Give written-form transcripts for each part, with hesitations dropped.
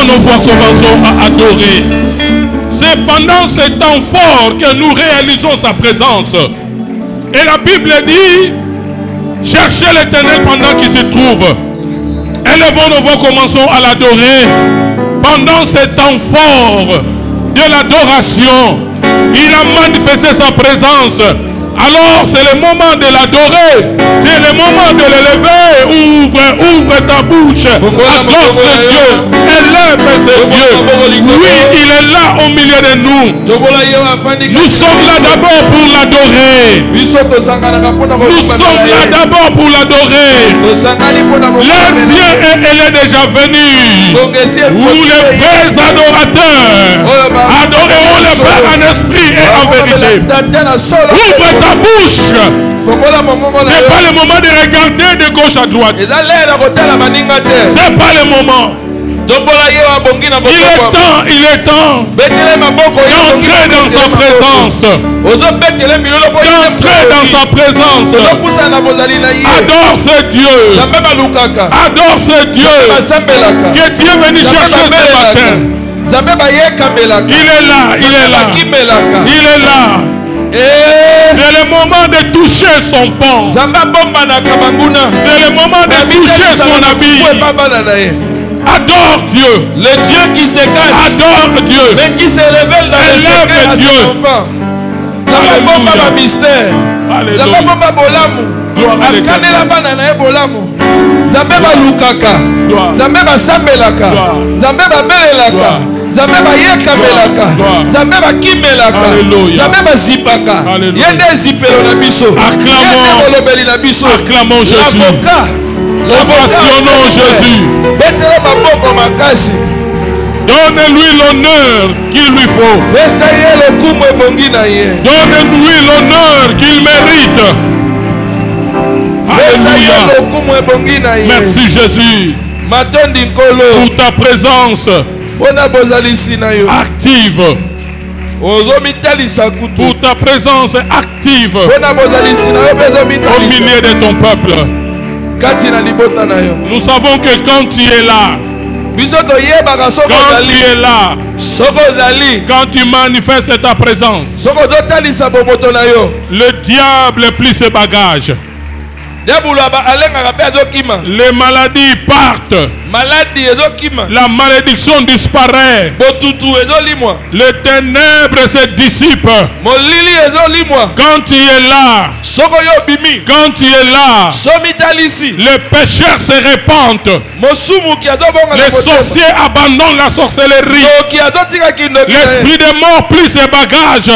Lèvons nos voix, commençons à adorer. C'est pendant ce temps fort que nous réalisons sa présence. Et la Bible dit, cherchez l'Éternel pendant qu'il se trouve. Élevons nos voix, commençons à l'adorer. Pendant ce temps fort de l'adoration, il a manifesté sa présence. Alors c'est le moment de l'adorer, c'est le moment de l'élever. Ouvre ta bouche, adore ce Dieu, élève ce Dieu. Oui, il est là au milieu de nous. Nous sommes là d'abord pour l'adorer. Nous sommes là d'abord pour l'adorer. L'heure vient et elle est déjà venue. Où les vrais adorateurs adoreront le Père en esprit et en vérité. Ouvre ta bouche. C'est pas le moment de regarder de gauche à droite. C'est pas le moment. Il est temps d'entrer dans sa présence. D'entrer dans sa présence. Adore ce Dieu. Adore ce Dieu. Que Dieu est venu chercher ce matin. Il est là. Il est là. Il est là. C'est le moment de toucher son pan. C'est le moment de toucher son habit. Adore Dieu. Le Dieu qui se cache. Adore Dieu. Mais qui se révèle dans le secret à ses enfants. Alléluia. Mystère. Akanela bana na ebolamu. Zambe ba lukaka. Zambe ba sambelaka. Zambe ba belelaka. Zambe ba yekamelaka. Zambe ba kimelaka. Zambe ba zipaka. Yende zipelo na biso. Acclamons. Yende na biso. Acclamons Jésus. Ovationnons Jésus. Betele maboko makasi. Donne-lui l'honneur qu'il lui faut. Donne-lui l'honneur qu'il mérite. Alléluia. Merci Jésus pour ta présence active. Pour ta présence active au milieu de ton peuple. Nous savons que quand tu es là, quand tu es là, quand tu manifestes ta présence, le diable plie ses bagages. Les maladies partent. La malédiction disparaît. Les ténèbres se dissipent. Quand tu es là, quand tu es là, les pécheurs se répandent. Les sorciers abandonnent la sorcellerie. L'esprit de mort plie ses bagages.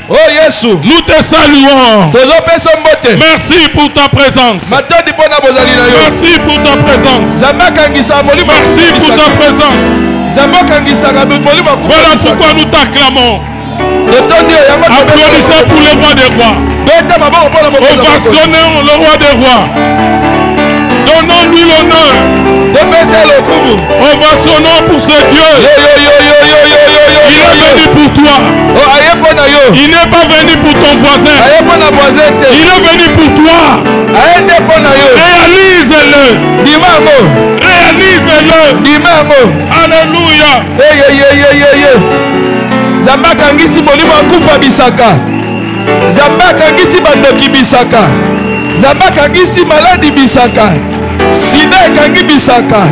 Oh Jésus, nous te saluons. Merci pour ta présence. Merci pour ta présence. Merci pour ta présence. Voilà pourquoi nous t'acclamons. Applaudissez pour le roi des rois. Ovationnons le roi des rois. Donnons-lui l'honneur. Ovationnons pour ce Dieu. Il est venu pour toi. Il n'est pas venu pour ton voisin. Il est venu pour toi. Réalise-le. Réalise-le. Alléluia. Zambaka ngisi molimo akufa bisaka. Zambaka ngisi bandoki bisaka. Zambaka ngisi maladi bisaka. Sida kangi bisaka.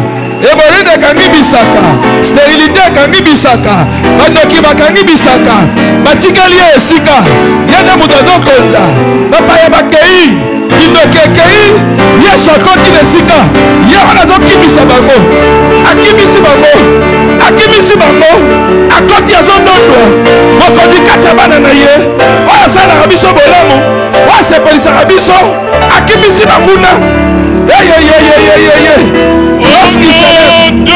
Hémorroïde kangi bisaka. Stérilité kangi bisaka. Bandoki bakangi bisaka. Batikali esika. Yende mudazo konza. Papa ya bakei. Indokekei. Yesu akoti nesika. Yehona zo kibisa bango. Akibisi bango. Akibisi bango. Akoti azo ndondo. Mokodi katabana na ye. Oya sala rabiso bolamu. Oya sepolisa rabiso. Akibisi banguna. Au nom de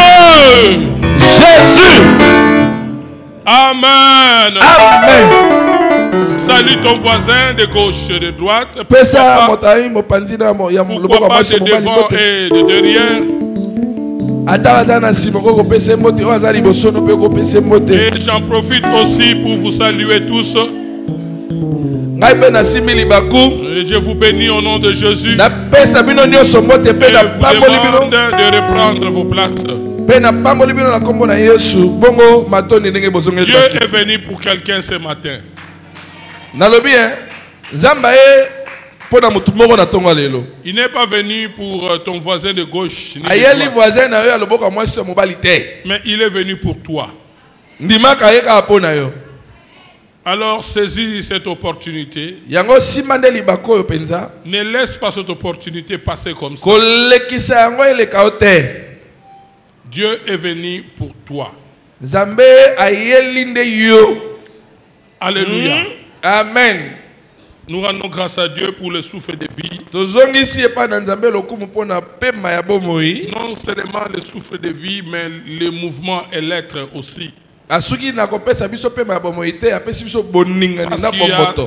Jésus. Amen. Amen. Salut ton voisin de gauche et de droite. Pourquoi pas de devant et de derrière. Et j'en profite aussi pour vous saluer tous Et je vous bénis au nom de Jésus. Et vous demande de reprendre vos places. Dieu est venu pour quelqu'un ce matin. Il n'est pas venu pour ton voisin de gauche. Mais il est venu pour toi. Alors saisis cette opportunité. Ne laisse pas cette opportunité passer comme ça. Dieu est venu pour toi. Alléluia. Amen. Nous rendons grâce à Dieu pour le souffle de vie. Non seulement le souffle de vie, mais le mouvement et l'être aussi. Parce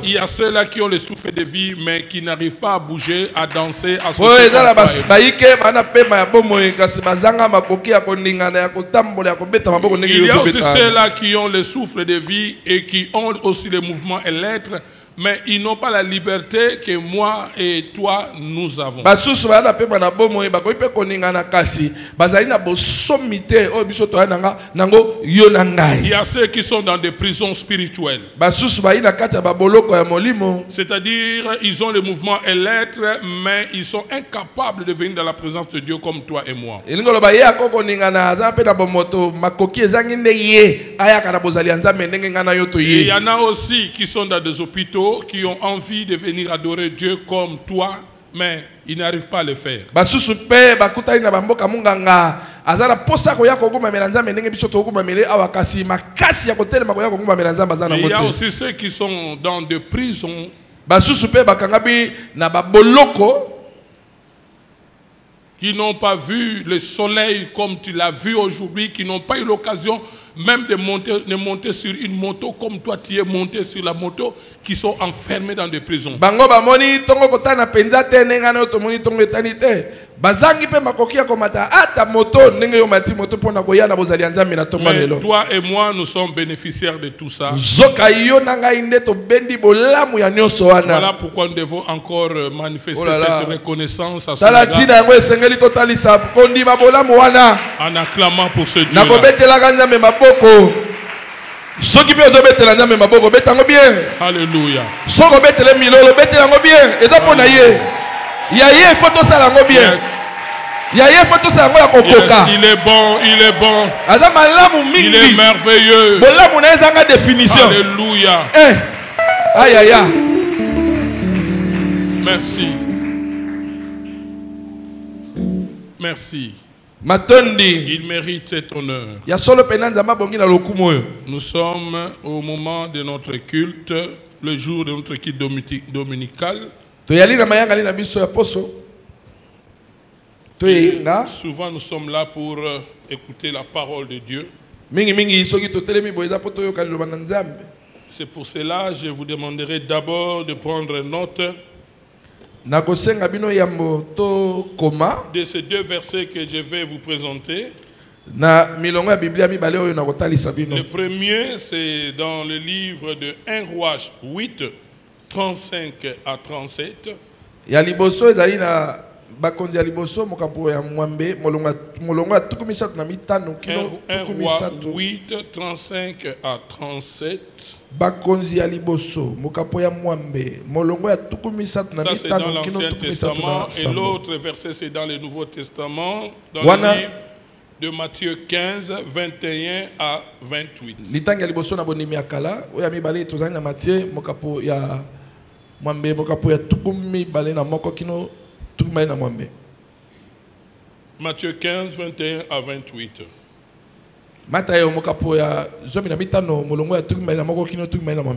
qu'il y a ceux-là qui ont le souffle de vie, mais qui n'arrivent pas à bouger, à danser, à sauter. Il y a aussi ceux-là qui ont le souffle de vie et qui ont aussi le mouvement et l'être, mais ils n'ont pas la liberté que moi et toi nous avons. Il y a ceux qui sont dans des prisons spirituelles. C'est-à-dire, ils ont le mouvement et l'être, mais ils sont incapables de venir dans la présence de Dieu comme toi et moi. Et il y en a aussi qui sont dans des hôpitaux, qui ont envie de venir adorer Dieu comme toi, mais ils n'arrivent pas à le faire. Il y a aussi ceux qui sont dans des prisons, qui n'ont pas vu le soleil comme tu l'as vu aujourd'hui, qui n'ont pas eu l'occasion même de monter sur une moto comme toi tu es monté sur la moto, qui sont enfermés dans des prisons. Mais toi et moi, nous sommes bénéficiaires de tout ça. Voilà pourquoi nous devons encore manifester cette reconnaissance à ce gars, en acclamant pour ce Dieu-là. Alléluia. Yes. Il est bon, il est bon. Il est merveilleux. Alléluia. Merci. Merci. Il mérite cet honneur. Nous sommes au moment de notre culte, le jour de notre culte dominical. Souvent nous sommes là pour écouter la parole de Dieu. C'est pour cela que je vous demanderai d'abord de prendre note de ces deux versets que je vais vous présenter. Le premier, c'est dans le livre de 1 Roi 8, 35 à 37. Bakonzi aliboso mokampo ya mwambe molonga tukumisatu na mitano kilo tukumisa 8 35 à 37. Bakonzi aliboso mokampo ya mwambe molonga ya tukumisatu na mitano kilo tukumisatu na et l'autre verset c'est dans le Nouveau Testament dans le livre de Matthieu 15 21 à 28. Litanga aliboso na bonimi ya kala oya mibale tozali na Matthieu mokampo ya mwambe mokampo ya tukumi bale na moko kino. Matthieu 15, 21 à 28.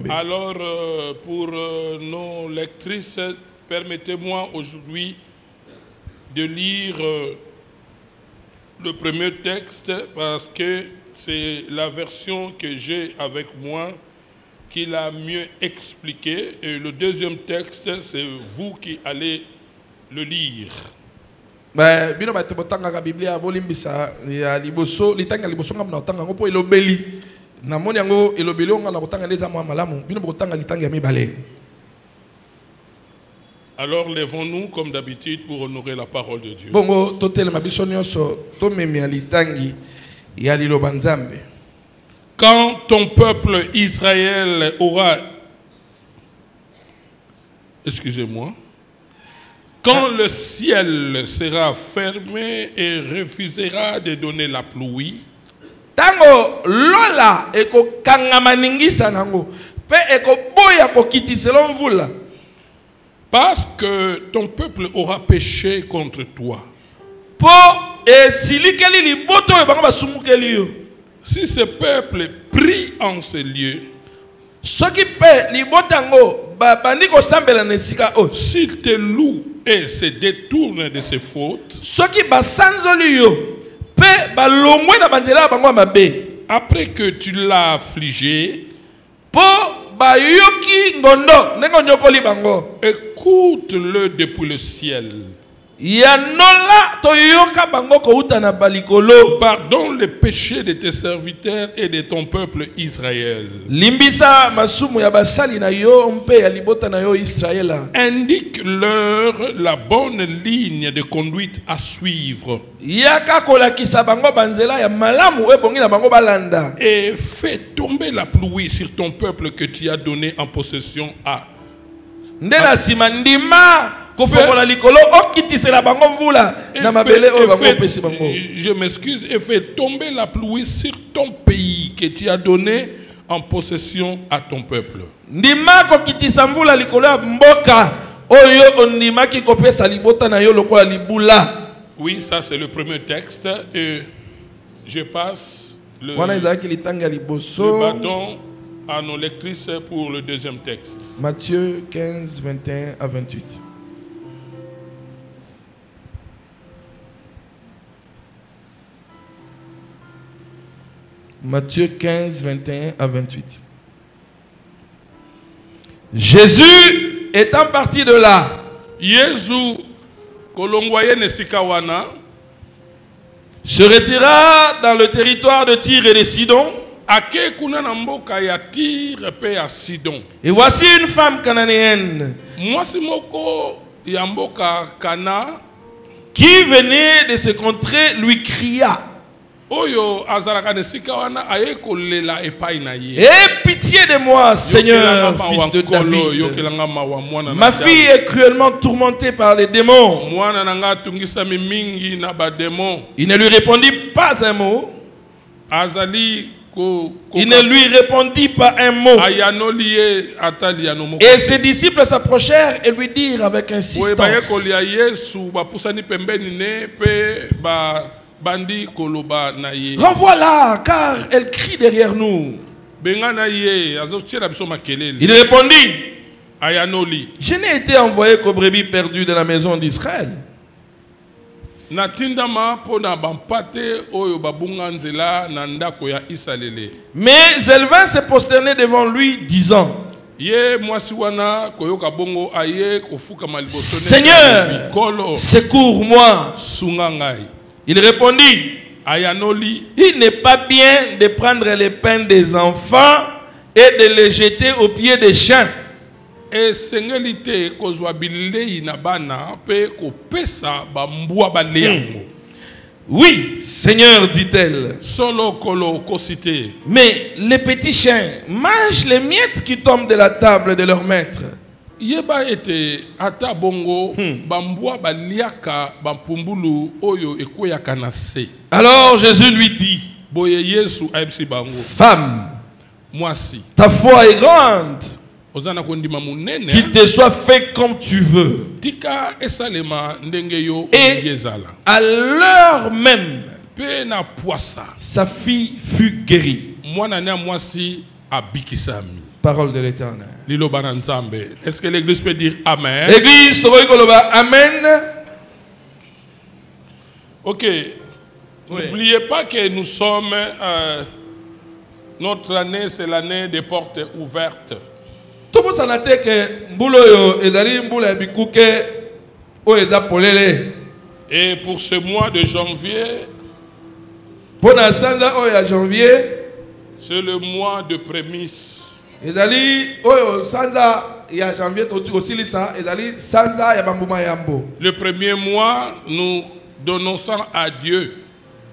Alors, pour nos lectrices, permettez-moi aujourd'hui de lire le premier texte parce que c'est la version que j'ai avec moi qui l'a mieux expliqué. Et le deuxième texte, c'est vous qui allez le lire. Alors lèvons-nous comme d'habitude pour honorer la parole de Dieu. Quand ton peuple Israël aura... Excusez-moi. Quand le ciel sera fermé et refusera de donner la pluie, tango lola eko kangamaningisa nango pe eko boya ko kitiselo mvula parce que ton peuple aura péché contre toi. Po silikeli liboto e bango basumukeli yo. Si ce peuple prie en ces lieux, soki pe libotango bandi ko sambela na esika o, s'il te loue et se détourne de ses fautes, soki basanzoli yo pe balongwe na banzela bango mabe, après que tu l'as affligé, po bayoki ngondo nengo nyokoli bango, écoute-le depuis le ciel. Yanola toyoka bango ko uta na balikolo. Pardonne les péchés de tes serviteurs et de ton peuple Israël. Limbisa masumu ya basali na yo mpe ya libota na yo Israël. Indique-leur la bonne ligne de conduite à suivre. Yaka kolakisa bango banzela ya malamu ebongi na bango balanda. Et fais tomber la pluie sur ton peuple que tu as donné en possession à. Ndela simandima kofokola likolo okitisela bango mvula na mabele oyo bango pesi bango. Je m'excuse, et fais tomber la pluie sur ton pays que tu as donné en possession à ton peuple. Ndima kokitisa mvula likolo ya mboka oyo ondimaki kopesa libota na yo lokola libula. Oui, ça c'est le premier texte et je passe le bâton à nos lectrices pour le deuxième texte. Matthieu 15, 21 à 28. Matthieu 15, 21 à 28. Jésus étant parti de là, se retira dans le territoire de Tyr et de Sidon. Et voici une femme cananéenne qui venait de se contrées lui cria: aie pitié de moi, Seigneur, fils de David. Ma fille est cruellement tourmentée par les démons. Il ne lui répondit pas un mot. Il ne lui répondit pas un mot. Et ses disciples s'approchèrent et lui dirent avec insistance: renvoie-la, car elle crie derrière nous. Il répondit: je n'ai été envoyé qu'aux brebis perdues de la maison d'Israël. Mais elle vint se prosterner devant lui, disant: Seigneur, secours-moi. Il répondit: il n'est pas bien de prendre les pains des enfants et de les jeter aux pieds des chiens. Oui, Seigneur, dit-elle. Mais les petits chiens mangent les miettes qui tombent de la table de leur maître. Alors Jésus lui dit: femme, ta foi est grande, qu'il te soit fait comme tu veux. Et à l'heure même, sa fille fut guérie. Parole de l'Éternel. Est-ce que l'église peut dire Amen? L'église, Amen. Ok. Oui. N'oubliez pas que nous sommes... notre année, c'est l'année des portes ouvertes. Et pour ce mois de janvier, C'est le mois de prémices. Ezali oyo sanza ya janvier toti kosilisa ezali sanza ya bambuma yambo. Le premier mois, nous donnons ça à Dieu.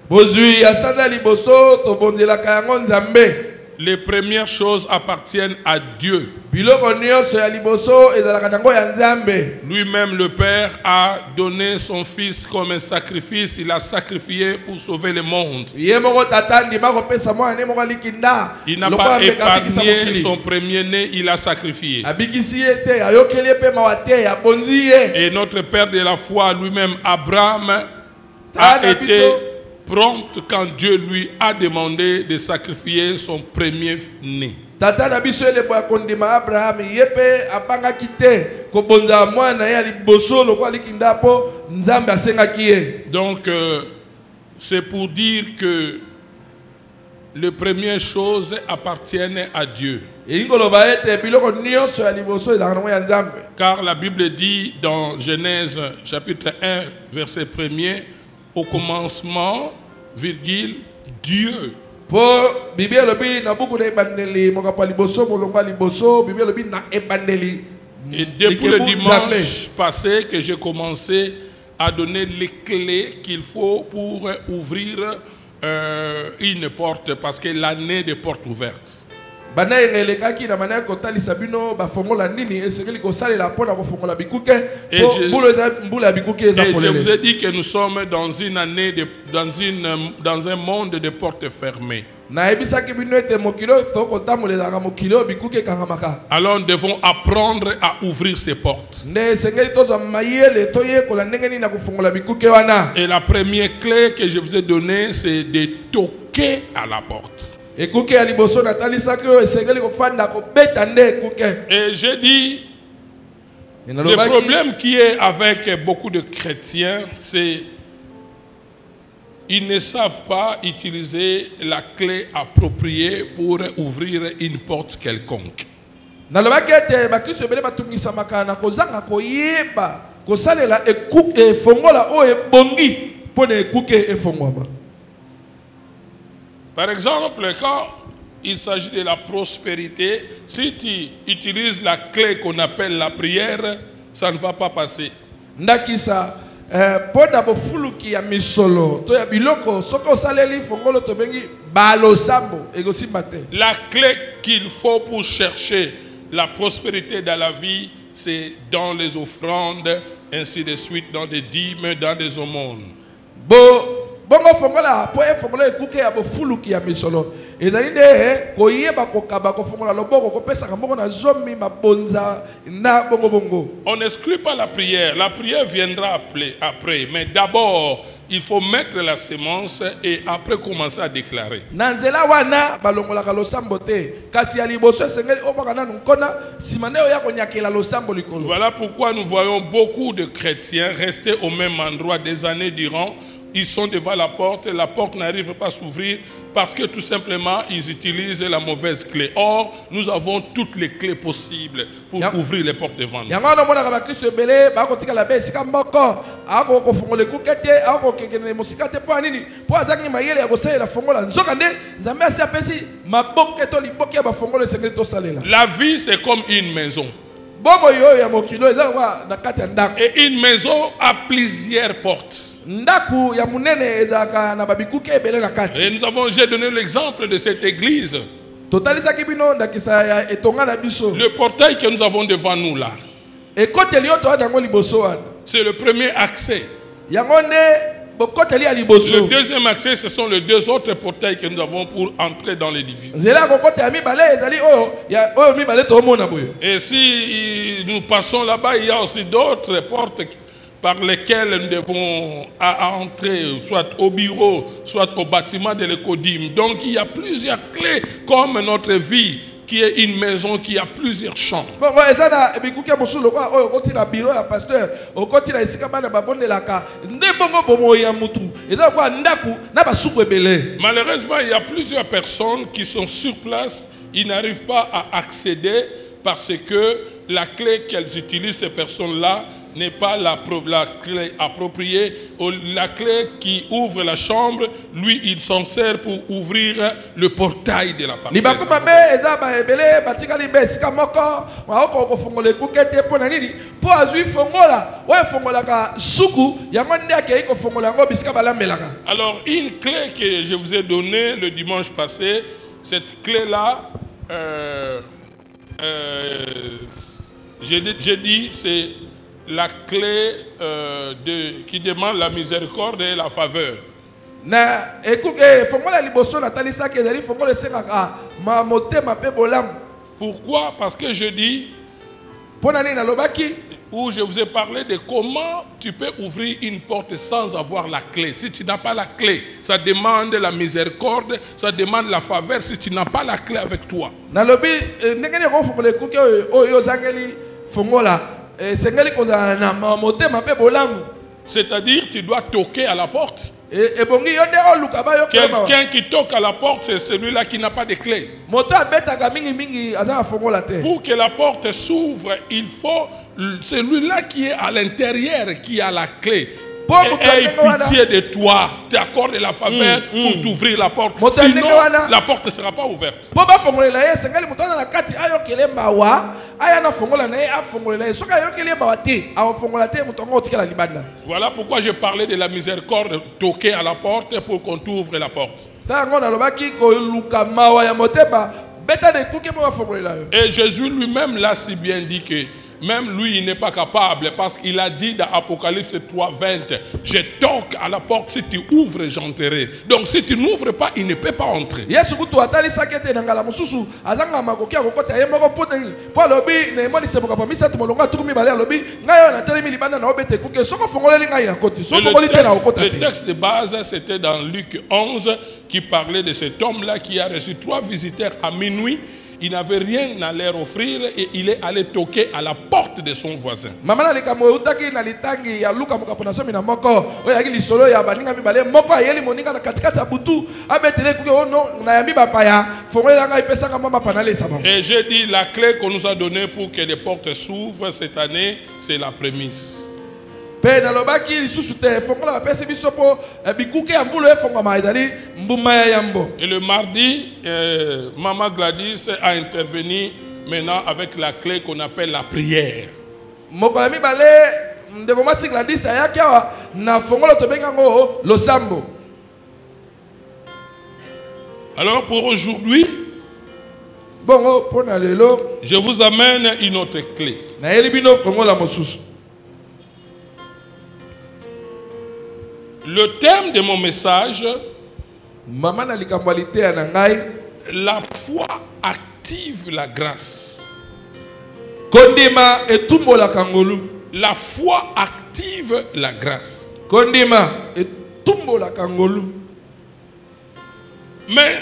Bozui ya sanza liboso to bondela kayango nzambe. Les premières choses appartiennent à Dieu. Biloko nyonso ya liboso ezalaka nango ya nzambe. Lui-même, le Père, a donné son Fils comme un sacrifice. Il a sacrifié pour sauver le monde. Ye moko tatandi mako pesa mwa ne moko likinda. Il n'a pas épargné son premier-né, il a sacrifié. Abikisi ete ayokeli pe mawate ya bonzi ye. Et notre Père de la foi, lui-même, Abraham, a été prompte quand Dieu lui a demandé de sacrifier son premier-né. Tata na biso ele boya kondima Abraham yepe apanga kite ko bonza mwana ya liboso lokwa likinda po nzambe asengaki ye. Donc c'est pour dire que les premières choses appartiennent à Dieu. Car la Bible dit dans Genèse chapitre 1 verset 1er, au commencement, virgule, Dieu. Et depuis le dimanche passé que j'ai commencé à donner les clés qu'il faut pour ouvrir une porte, parce que l'année des portes ouvertes. Et je vous ai dit que nous sommes dans une année dans un monde de portes fermées. Alors nous devons apprendre à ouvrir ces portes. Et la première clé que je vous ai donnée, c'est de toquer à la porte. Et j'ai dit, le problème qui est avec beaucoup de chrétiens, c'est qu'ils ne savent pas utiliser la clé appropriée pour ouvrir une porte quelconque. Par exemple, quand il s'agit de la prospérité, si tu utilises la clé qu'on appelle la prière, ça ne va pas passer. La clé qu'il faut pour chercher la prospérité dans la vie, c'est dans les offrandes, ainsi de suite, dans des dîmes, dans des aumônes. Bongo fongola po e fongola ekuke ya bofuluki ya misolo ezali nde koyeba kokaba ko fongola loboko ko pesa kamoko na zomi mabonza na bongo bongo. On n'exclut pas la prière viendra après, mais d'abord il faut mettre la semence et après commencer à déclarer. Nanzela wana balongola ka losambo te kasi ya liboso esengeli obaka na nkona simane oya konyakela losambo likolo. Voilà pourquoi nous voyons beaucoup de chrétiens rester au même endroit des années durant. Ils sont devant la porte n'arrive pas à s'ouvrir parce que tout simplement ils utilisent la mauvaise clé. Or, nous avons toutes les clés possibles pour ouvrir les portes devant nous. La vie, c'est comme une maison. Et une maison a plusieurs portes. Et j'ai donné l'exemple de cette église. Le portail que nous avons devant nous là, c'est le premier accès. Le deuxième accès, ce sont les deux autres portails que nous avons pour entrer dans l'édifice. Et si nous passons là-bas, il y a aussi d'autres portes par lesquelles nous devons entrer, soit au bureau, soit au bâtiment de l'écodime. Donc il y a plusieurs clés comme notre vie, qui est une maison qui a plusieurs chambres. Malheureusement, il y a plusieurs personnes qui sont sur place, ils n'arrivent pas à accéder parce que la clé qu'elles utilisent, ces personnes-là, n'est pas la clé appropriée. La clé qui ouvre la chambre, lui, il s'en sert pour ouvrir le portail de la parcelle. Alors, une clé que je vous ai donnée le dimanche passé, cette clé-là, j'ai dit, c'est la clé qui demande la miséricorde et la faveur. Pourquoi? Parce que je dis, où je vous ai parlé de comment tu peux ouvrir une porte sans avoir la clé. Si tu n'as pas la clé, ça demande la miséricorde, ça demande la faveur si tu n'as pas la clé avec toi. C'est-à-dire tu dois toquer à la porte. Quelqu'un qui toque à la porte, c'est celui-là qui n'a pas de clé. Pour que la porte s'ouvre, il faut celui-là qui est à l'intérieur qui a la clé. Aie pitié de toi, t'accorde la faveur pour t'ouvrir la porte. Sinon, la porte ne sera pas ouverte. Voilà pourquoi je parlais de la miséricorde, toquer à la porte pour qu'on t'ouvre la porte. Et Jésus lui-même l'a si bien dit que même lui, il n'est pas capable parce qu'il a dit dans Apocalypse 3:20, je toque à la porte, si tu ouvres, j'entrerai. Donc si tu n'ouvres pas, il ne peut pas entrer. Le texte de base, c'était dans Luc 11, qui parlait de cet homme-là qui a reçu 3 visiteurs à minuit. Il n'avait rien à leur offrir et il est allé toquer à la porte de son voisin. Et j'ai dit la clé qu'on nous a donnée pour que les portes s'ouvrent cette année, c'est la prémisse. Et le mardi, Maman Gladys a intervenu maintenant avec la clé qu'on appelle la prière. Alors pour aujourd'hui, je vous amène une autre clé. Le thème de mon message, la foi active la grâce. La foi active la grâce. Mais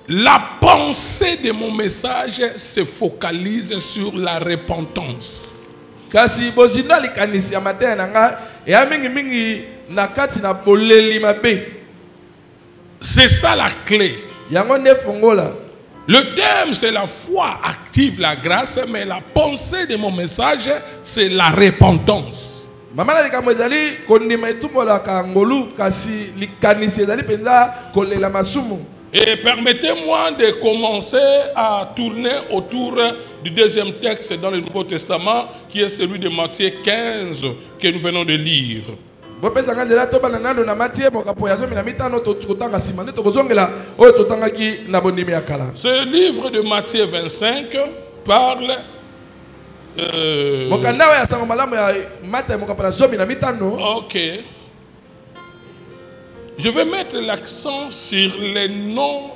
la pensée de mon message se focalise sur la repentance. C'est ça la clé. Le thème, c'est la foi active la grâce, mais la pensée de mon message, c'est la repentance. Et permettez-moi de commencer à tourner autour du deuxième texte dans le Nouveau Testament, qui est celui de Matthieu 15, que nous venons de lire. Ce livre de Matthieu 25 parle ok. Je vais mettre l'accent sur les noms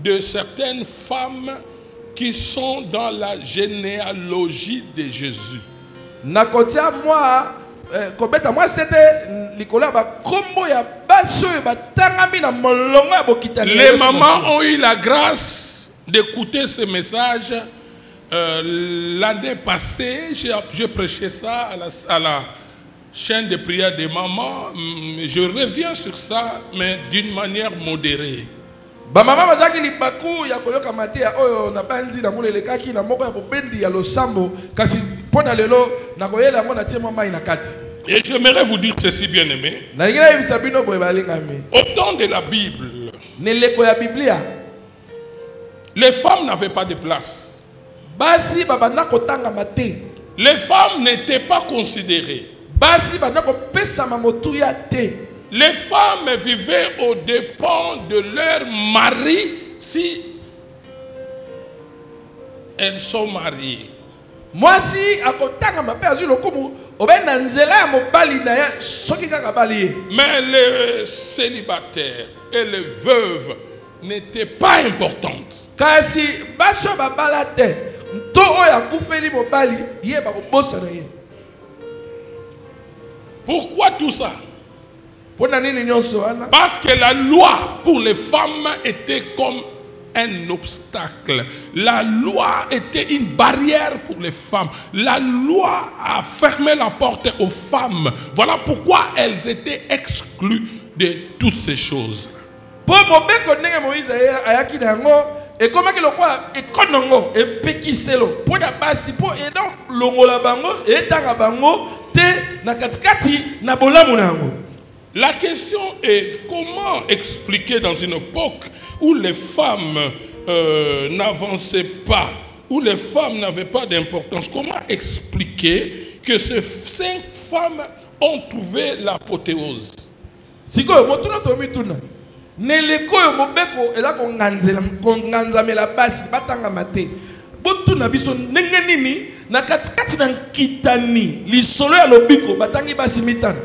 de certaines femmes qui sont dans la généalogie de Jésus. Les mamans ont eu la grâce d'écouter ce message. L'année passée, j'ai prêché ça à la chaîne de prière des mamans. Je reviens sur ça, mais d'une manière modérée. Ba mama bazaki libaku ya koyoka mate ya oyo na banzi na ngule lekaki na moko ya bobendi ya losambo kasi pona lelo na koyela ngo na tie mama ina kati. Et j'aimerais vous dire ceci, bien-aimé. Au temps de la Bible, les femmes n'avaient pas de place. Les femmes n'étaient pas considérées. Les femmes vivaient aux dépens de leur mari si elles sont mariées. Moi si akotanga mape azui lokumu obena nzela ya mobali na ya soki kaka bali. Mais les célibataires et les veuves n'étaient pas importantes. Kasi baso babala te to oya kufeli mobali ye ba kobosa na ye. Pourquoi tout ça? Parce que la loi pour les femmes était comme un obstacle. La loi était une barrière pour les femmes. La loi a fermé la porte aux femmes. Voilà pourquoi elles étaient exclues de toutes ces choses. Et comment que le quoi et konongo et pekiselo pour da basi pour et donc longola bango et tanga bango te na katikati na bolamu nango. La question est comment expliquer dans une époque où les femmes n'avançaient pas, où les femmes n'avaient pas d'importance, comment expliquer que ces 5 femmes ont trouvé l'apothéose? Siko motuna to mituna neleko yo mobeko ela ko nganzamela basi batanga mate botuna biso ndenge nini na katikati na kitani lisolo ya lobiko batangi basi mitana.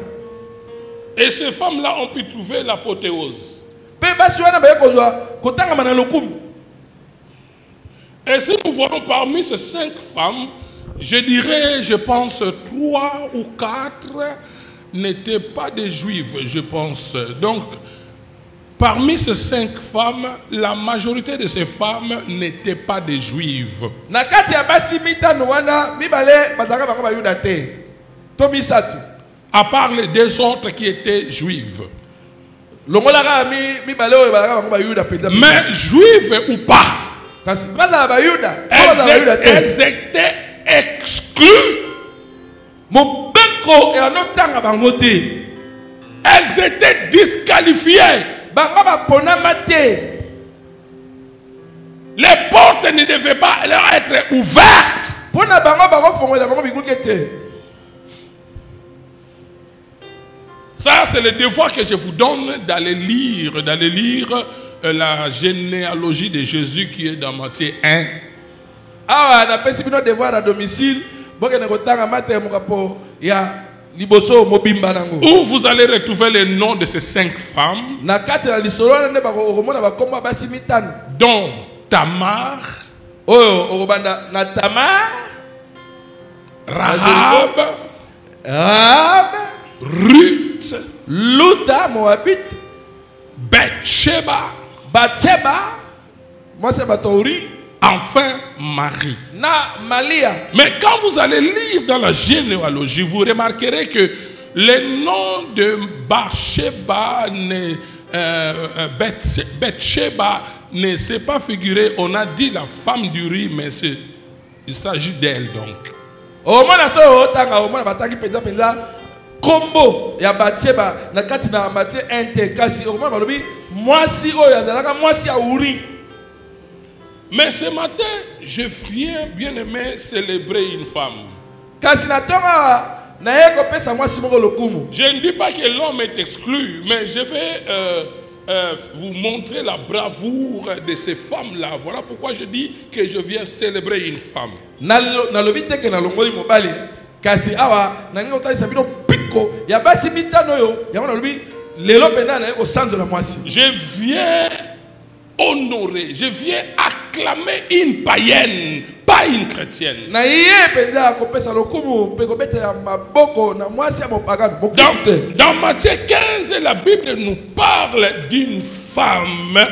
Et ces femmes-là ont pu trouver l'apothéose. Et si nous voyons parmi ces 5 femmes, je dirais, je pense, 3 ou 4 n'étaient pas des juives, je pense. Donc, parmi ces 5 femmes, la majorité de ces femmes n'étaient pas des juives. À part les 2 autres qui étaient juives. Mais juives ou pas, elles étaient exclues. Elles étaient disqualifiées. Les portes ne devaient pas leur être ouvertes. Ça, c'est le devoir que je vous donne d'aller lire la généalogie de Jésus qui est dans Matthieu 1. Où vous allez retrouver les noms de ces 5 femmes, dont Tamar, Rahab, Ruth, Luta Moabite, Bathsheba, moi c'est Batori, enfin Marie. Na Malia. Mais quand vous allez lire dans la généalogie, vous remarquerez que le nom de Bathsheba ne s'est pas figuré. On a dit la femme du riz, mais il s'agit d'elle donc. Combo ya Bathsheba na kati na Matthieu 1 te kasi okoma balobi mwasi oyo azalaka mwasi ya uri. Mais ce matin, je viens bien aimé célébrer une femme. Kasi na tonga na yeko pesa mwasi moko lokumu. Je ne dis pas que l'homme est exclu, mais je vais vous montrer la bravoure de ces femmes-là. Voilà pourquoi je dis que je viens célébrer une femme. Na lobi te ke na longoli mobali. Kasi awa nango talisa bino piko ya basi mitano yo yango na lobi lelo penda na ko sanzo la mwasi. Je viens honorer, je viens acclamer une païenne, pas une chrétienne. Na iye penda ko pesa lokumu pe ko betela maboko na mwasi ya mopagano. Dans Matthieu 15, la Bible nous parle d'une femme.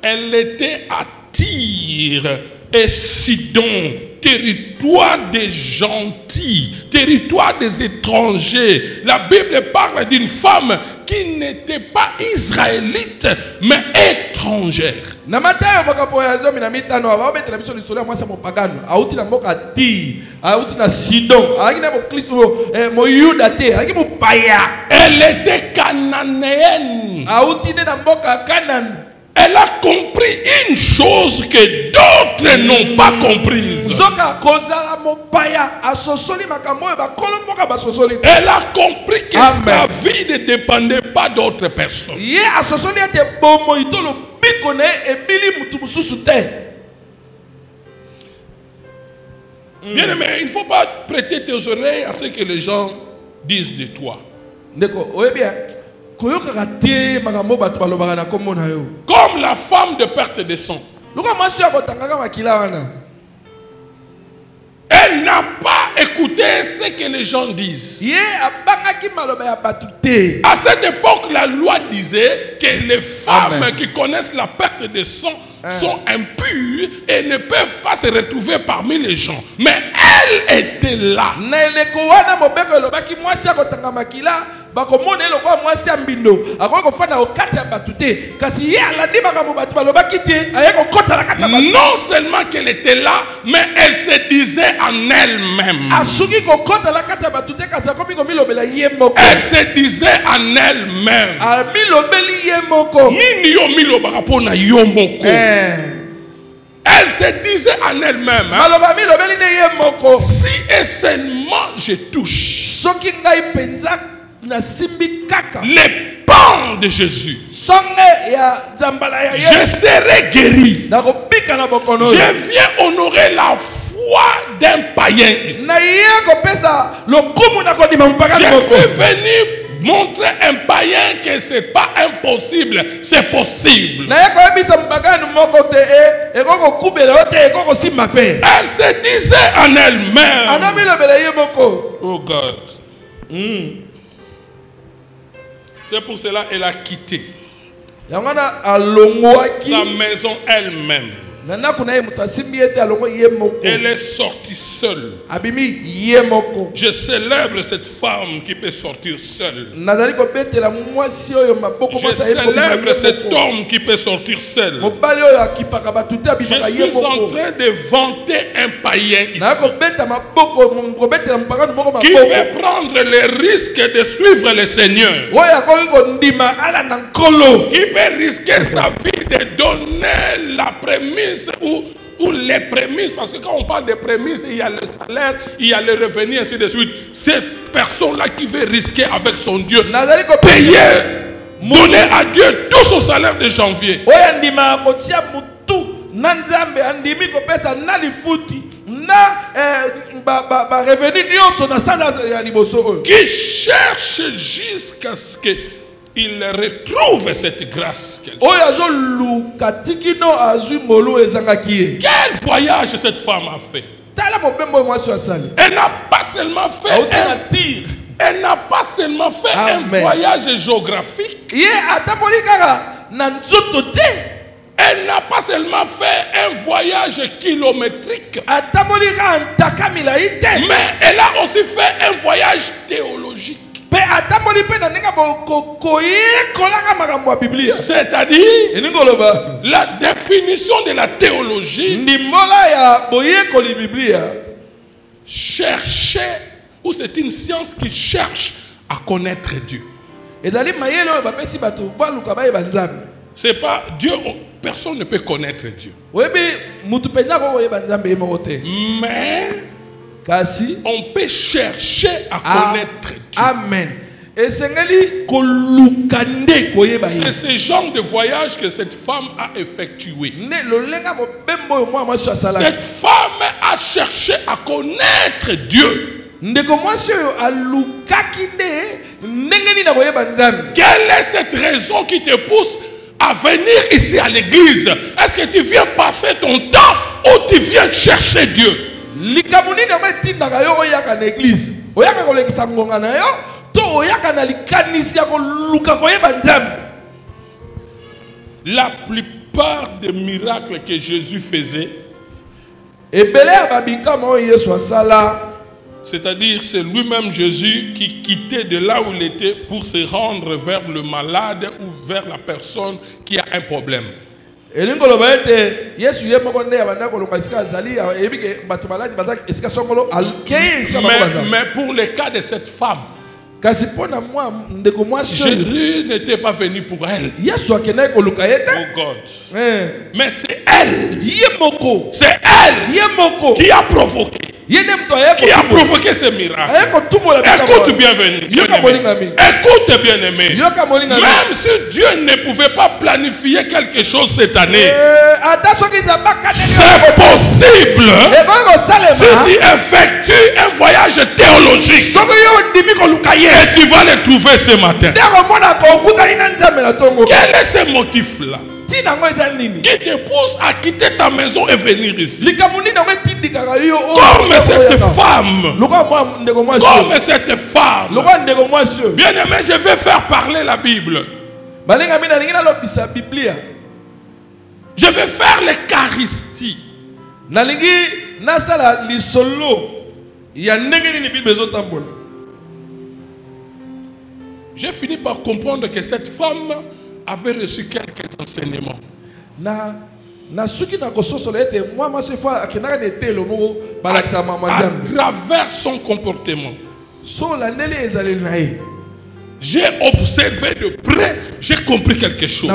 Elle était à Tyr et Sidon. territoire des gentils, territoire des étrangers. La Bible parle d'une femme qui n'était pas israélite, mais étrangère. Elle était cananéenne. Elle a compris une chose que d'autres n'ont pas comprise. Elle a compris que sa vie ne dépendait pas d'autres personnes. Bien aimé, il ne faut pas prêter tes oreilles à ce que les gens disent de toi. Comme la femme de perte de sang. Elle n'a pas écouté ce que les gens disent. À cette époque, la loi disait que les femmes qui connaissent la perte de sang sont impures et ne peuvent pas se retrouver parmi les gens. Mais elle était là. Non seulement qu'elle était là, mais elle se disait en elle-même. Elle se disait en elle-même. Elle se disait en elle-même, si et seulement je touche les pans de Jésus, je serai guéri. Je viens honorer la foi d'un païen ici. Je suis venu montrer un païen que ce n'est pas impossible, c'est possible. Elle se disait en elle-même. Oh God. C'est pour cela qu'elle a quitté sa maison elle-même. Elle est sortie seule. Je célèbre cette femme qui peut sortir seule. Je célèbre cet homme qui peut sortir seul. Je suis en train de vanter un païen ici qui peut prendre le risque de suivre le Seigneur, qui peut risquer sa vie de donner la prémisse ou les prémices, parce que quand on parle des prémices, il y a le salaire, il y a le revenu, ainsi de suite. Cette personne-là qui veut risquer avec son Dieu, payer, donner à Dieu tout son salaire de janvier. Qui cherche jusqu'à ce que il retrouve cette grâce. Quel voyage cette femme a fait. Elle n'a pas seulement fait elle n'a pas seulement fait un voyage géographique. Elle n'a pas seulement fait un voyage kilométrique, mais elle a aussi fait un voyage théologique. C'est-à-dire la définition de la théologie, chercher, ou c'est une science qui cherche à connaître Dieu. C'est pas Dieu, personne ne peut connaître Dieu. Mais on peut chercher à connaître Dieu. Amen. C'est ce genre de voyage que cette femme a effectué. Cette femme a cherché à connaître Dieu. Quelle est cette raison qui te pousse à venir ici à l'église? Est-ce que tu viens passer ton temps ou tu viens chercher Dieu? La plupart des miracles que Jésus faisait C'est-à-dire, c'est lui-même Jésus qui quittait de là où il était pour se rendre vers le malade ou vers la personne qui a un problème. Mais pour le cas de cette femme, Jésus n'était pas venu pour elle. Oh God. Mais c'est elle. C'est elle qui a provoqué. Qui a provoqué ce miracle. Écoute bien-aimé. Écoute bien-aimé. Même si Dieu ne pouvait pas planifier quelque chose cette année, c'est possible. Si tu effectues un voyage théologique et tu vas le trouver ce matin. Quel est ce motif-là qui te pousse à quitter ta maison et venir ici? Comme cette femme. Comme cette femme. Bien aimé, je vais faire parler la Bible. Je vais faire l'Eucharistie. J'ai fini par comprendre que cette femme avait reçu quelques enseignements. À travers son comportement, j'ai observé de près, j'ai compris quelque chose.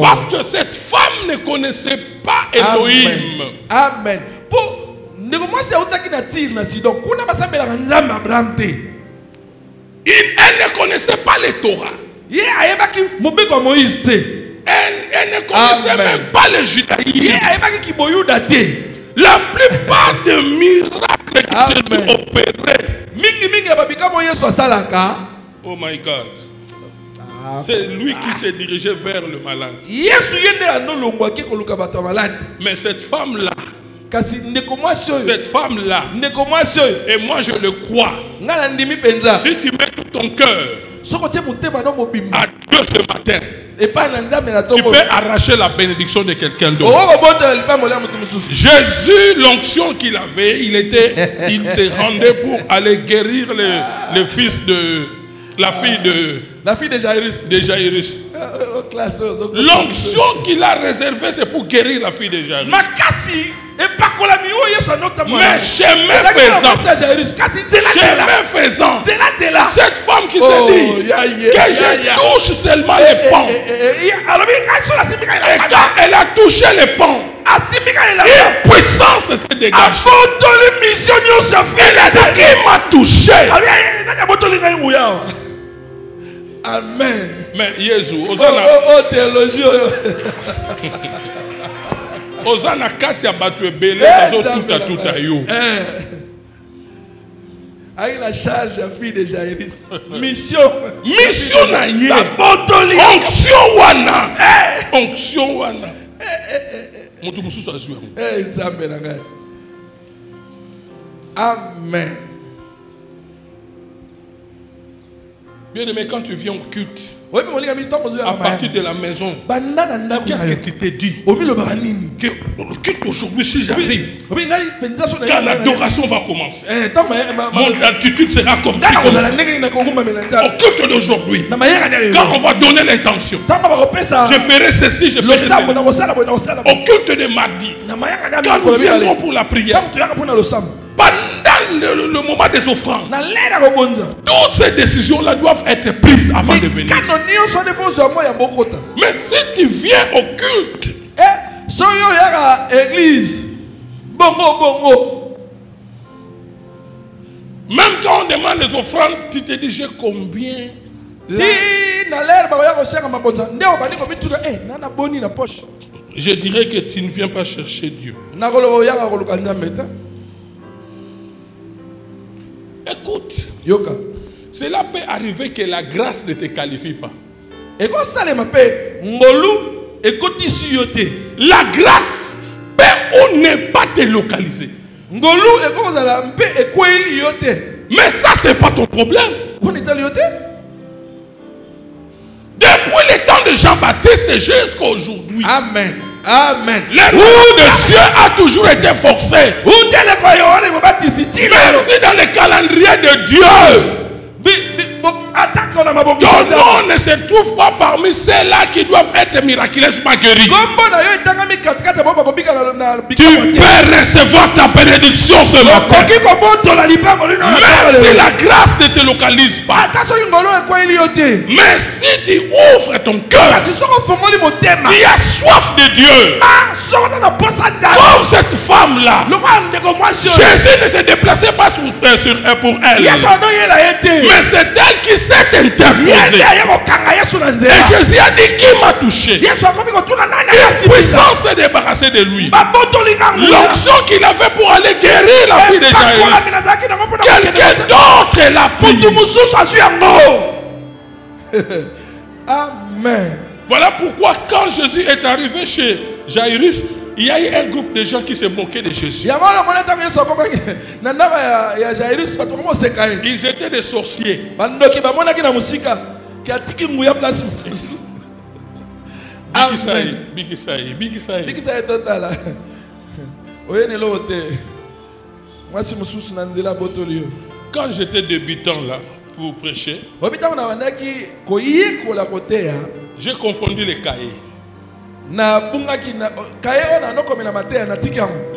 Parce que cette femme ne connaissait pas Elohim. Amen. Elle ne connaissait pas les Torah. Elle ne connaissait même pas le judaïsme. La plupart des miracles que Jésus opérait. Oh my God. C'est lui qui s'est dirigé vers le malade. Mais cette femme-là, et moi je le crois, si tu mets tout ton cœur à Dieu ce matin, tu peux arracher la bénédiction de quelqu'un d'autre. Jésus, l'onction qu'il avait, il se rendait pour aller guérir le fils de la fille de Jairus. L'onction qu'il a réservée, c'est pour guérir la fille de Jairus. Mais chemin faisant, cette femme qui se dit que je touche seulement les pans. Et quand elle a touché les pans, une puissance se dégage. Elle a dit qu'il m'a touché. Amen. Mais Jésus, Osana kati ya batu ebele bazo tout à yo. Avec la charge à fille de Jairus. Mission na ye. Onction wana. Mutu mususu azwi. Nzambe na ngai. Amen. Bien aimé, quand tu viens au culte, à partir de la maison, qu'est-ce que tu t'es dit? Que le culte aujourd'hui, si j'arrive, quand l'adoration va commencer, mon attitude sera comme si. Au culte d'aujourd'hui, quand on va donner l'intention, je ferai ceci, je ferai ceci. Au culte de mardi, quand nous viendrons pour la prière, pendant le moment des offrandes, toutes ces décisions-là doivent être prises avant de venir. Mais si tu viens au culte, même quand on demande les offrandes, tu te dis j'ai combien là? Je dirais que tu ne viens pas chercher Dieu. Écoute, cela peut arriver que la grâce ne te qualifie pas. La grâce peut ou ne pas te localiser. Mais ça, c'est pas ton problème. Depuis le temps de Jean-Baptiste jusqu'à aujourd'hui. Amen. Amen. Le roue de cieux a toujours été forcé. Même si dans le calendrier de Dieu, ton nom ne se trouve pas parmi ceux-là qui doivent être miraculeusement guéris. Tu peux recevoir ta bénédiction ce matin. Même si la grâce ne te localise pas. Mais si tu ouvres ton cœur, tu as soif de Dieu. Comme cette femme-là, Jésus ne se déplaçait pas pour elle. Mais c'est elle qui s'est interposée. Et Jésus a dit, qui m'a touché? Une puissance s'est débarrassée de lui. L'onction qu'il avait pour aller guérir la fille de Jaïrus, quelqu'un d'autre l'a pris. Amen. Voilà pourquoi quand Jésus est arrivé chez Jaïrus, il y a eu un groupe de gens qui se moquaient de Jésus. Ils étaient des sorciers. Quand j'étais débutant là pour prêcher, j'ai confondu les cahiers.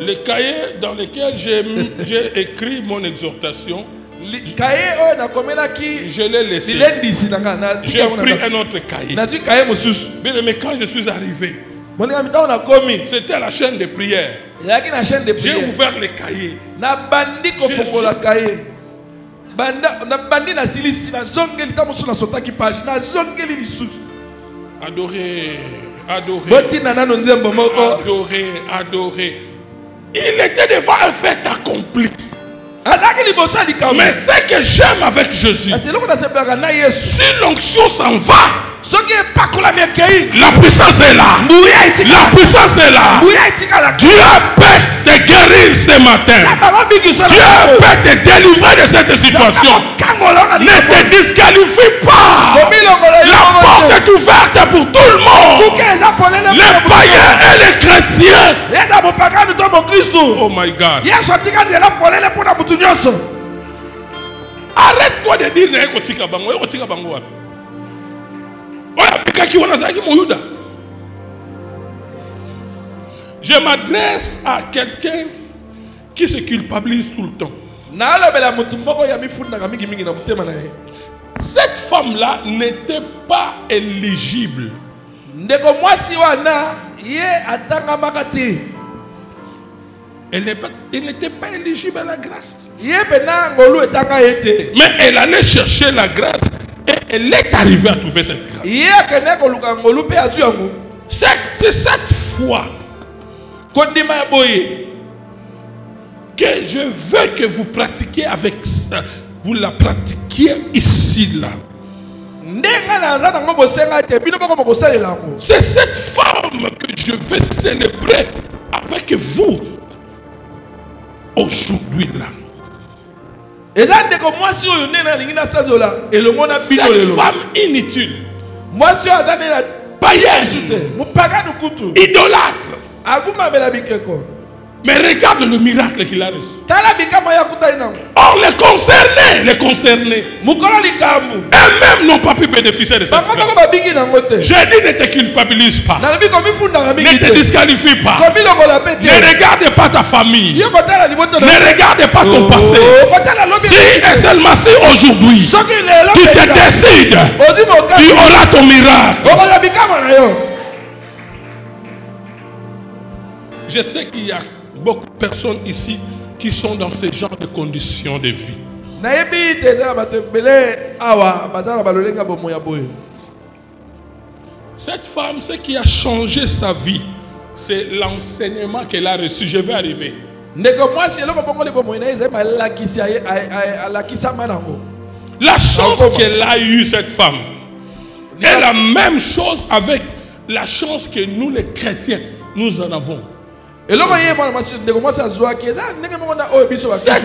Le cahier dans lequel j'ai écrit mon exhortation, je l'ai laissé. J'ai pris un autre cahier. Mais quand je suis arrivé, c'était la chaîne de prière. J'ai ouvert les cahiers. Adoré. Adoré. Il était devant un fait accompli. Mais ce que j'aime avec Jésus, si l'onction s'en va, la puissance est là. La puissance est là. Dieu peut te guérir ce matin. Dieu peut te délivrer de cette situation. Ne te disqualifie pas. La porte est ouverte pour tout le monde. Les païens et les chrétiens. Oh my God. Arrête-toi de dire je m'adresse à quelqu'un qui se culpabilise tout le temps. Cette femme-là n'était pas éligible. Elle n'était pas éligible à la grâce. Mais elle allait chercher la grâce et elle est arrivée à trouver cette grâce. C'est cette foi que je veux que vous pratiquiez avec ça. Vous la pratiquiez ici, là. C'est cette femme que je veux célébrer avec vous aujourd'hui, là. Cette femme inutile, païenne, idolâtre, mais regarde le miracle qu'il a reçu. Or les concernés, eux-mêmes n'ont pas pu bénéficier de cette grâce. J'ai dit, ne te culpabilise pas, ne te disqualifie pas, ne regarde pas ta famille, ne regarde pas ton passé. Si et seulement si aujourd'hui tu te décides, tu auras ton miracle. Je sais qu'il y a beaucoup de personnes ici qui sont dans ce genre de conditions de vie. Cette femme, ce qui a changé sa vie, c'est l'enseignement qu'elle a reçu. Je vais arriver. La chance qu'elle a eue, cette femme, est la même chose avec la chance que nous, les chrétiens, nous en avons. Cette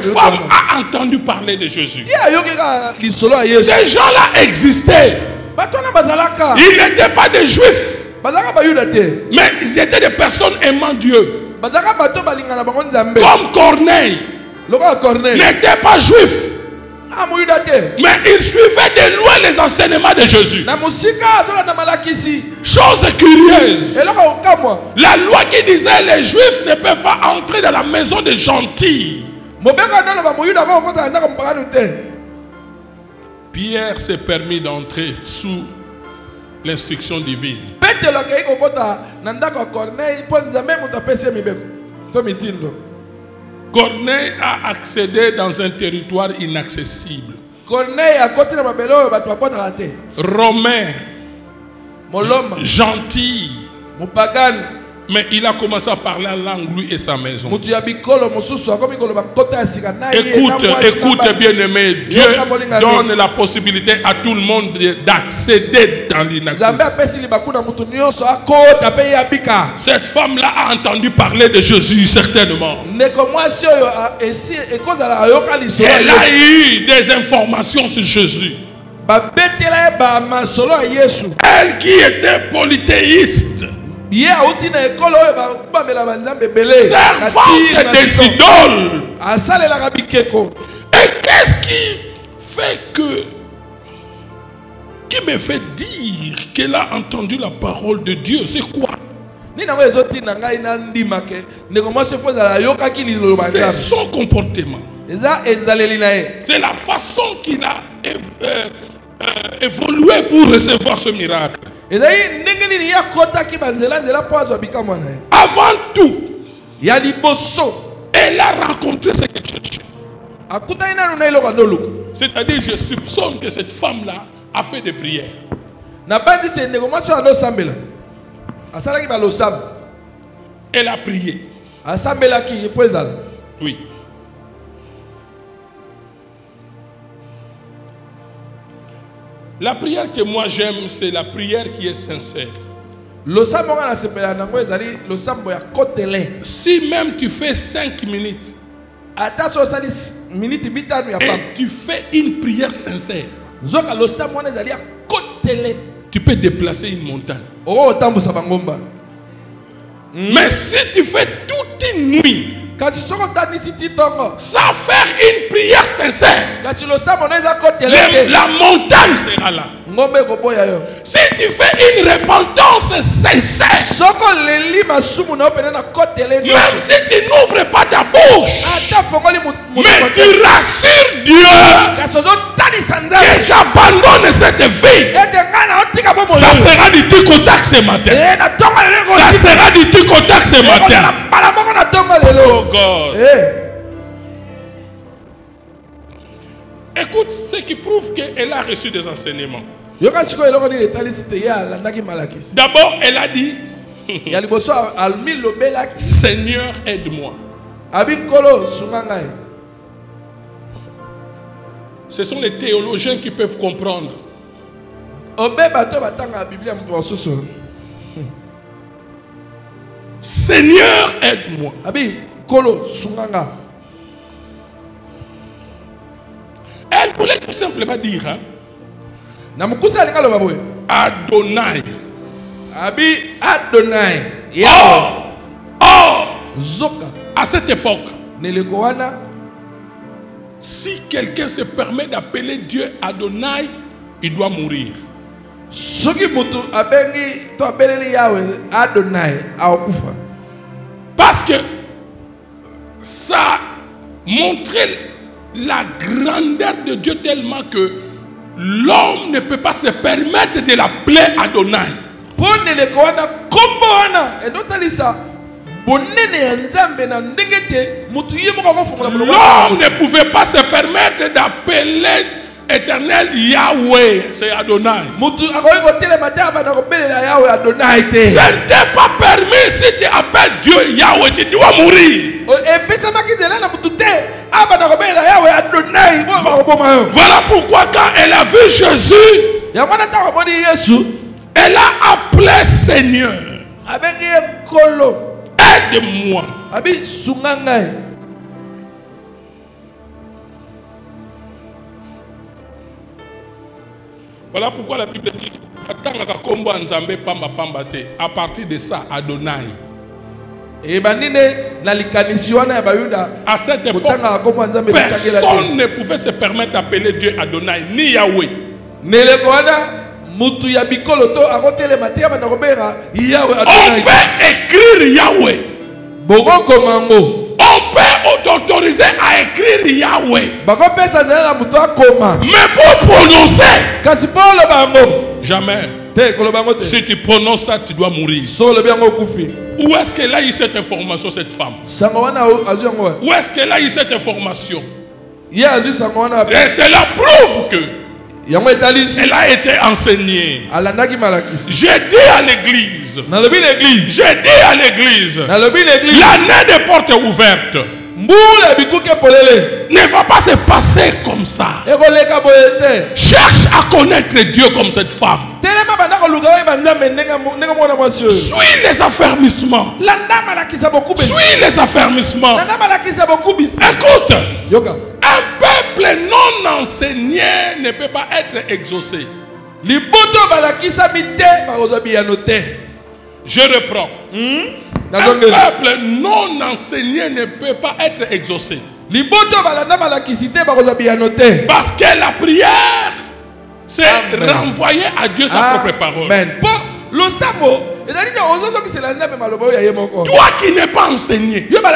femme a entendu parler de Jésus. Ces gens-là existaient. Ils n'étaient pas des juifs. Mais ils étaient des personnes aimant Dieu. Comme Corneille. N'était pas juif. Mais il suivait de loin les enseignements de Jésus. Chose curieuse. La loi qui disait les juifs ne peuvent pas entrer dans la maison des gentils. Pierre s'est permis d'entrer sous l'instruction divine. Corneille a accédé dans un territoire inaccessible. Romain, gentil, mais il a commencé à parler en langue, lui et sa maison. Écoute, bien-aimé, Dieu donne la possibilité à tout le monde d'accéder dans l'inaccessible. Cette femme-là a entendu parler de Jésus, certainement. Elle a eu des informations sur Jésus. Elle qui était polythéiste, servante des idoles. Et qu'est-ce qui fait qui me fait dire qu'elle a entendu la parole de Dieu? C'est quoi? C'est son comportement. C'est la façon qu'il a évolué pour recevoir ce miracle. Avant tout, elle a rencontré ce qu'elle cherchait. C'est-à-dire, je soupçonne que cette femme-là a fait des prières. Elle a prié. Oui. La prière que moi j'aime, c'est la prière qui est sincère. Si même tu fais 5 minutes et tu fais une prière sincère, tu peux déplacer une montagne. Mais si tu fais toute une nuit sans faire une prière sincère, la montagne sera là. Si tu fais une repentance sincère, même si tu n'ouvres pas ta bouche, mais tu rassures Dieu que j'abandonne cette vie, ça sera du tic au tac ce matin. Ça sera du tic au tac ce matin. Oh God. Écoute ce qui prouve qu'elle a reçu des enseignements. D'abord, elle a dit Seigneur, aide-moi. Ce sont les théologiens qui peuvent comprendre. Seigneur, aide-moi. Elle voulait tout simplement dire Adonai. Or, à cette époque, si quelqu'un se permet d'appeler Dieu Adonai, il doit mourir. Parce que ça montrait la grandeur de Dieu tellement que l'homme ne peut pas se permettre de l'appeler Adonai. L'homme ne pouvait pas se permettre d'appeler Éternel Yahweh, c'est Adonai. Ce n'était pas permis. Si tu appelles Dieu Yahweh, tu dois mourir. Voilà pourquoi quand elle a vu Jésus, elle a appelé Seigneur. Aide-moi. Voilà pourquoi la Bible dit atanga kombo nzambe pamba pamba te. À partir de ça, Adonai. Et banine na likanisi wana ya bayuda. À cette époque, personne ne pouvait se permettre d'appeler Dieu Adonai ni Yahweh. Neleko wana mutu ya bikolo to akotele matia bana kobera Yahweh On Adonai. peut écrire Yahweh. Bogo komango. On peut t'autoriser à écrire Yahweh. Mais pour prononcer, jamais. Si tu prononces ça, tu dois mourir. Où est-ce qu'elle a eu cette information, cette femme? Où est-ce qu'elle a eu cette information? Et cela prouve que elle a été enseignée. J'ai dit à l'église. J'ai dit à l'église. L'année des portes ouvertes ne va pas se passer comme ça. Cherche à connaître Dieu comme cette femme. Suis les affermissements. Suis les affermissements. Écoute. Un peuple non enseigné ne peut pas être exaucé. Je reprends. Un peuple non enseigné ne peut pas être exaucé. Parce que la prière, c'est renvoyer à Dieu sa propre parole. Toi qui n'es pas enseigné, comment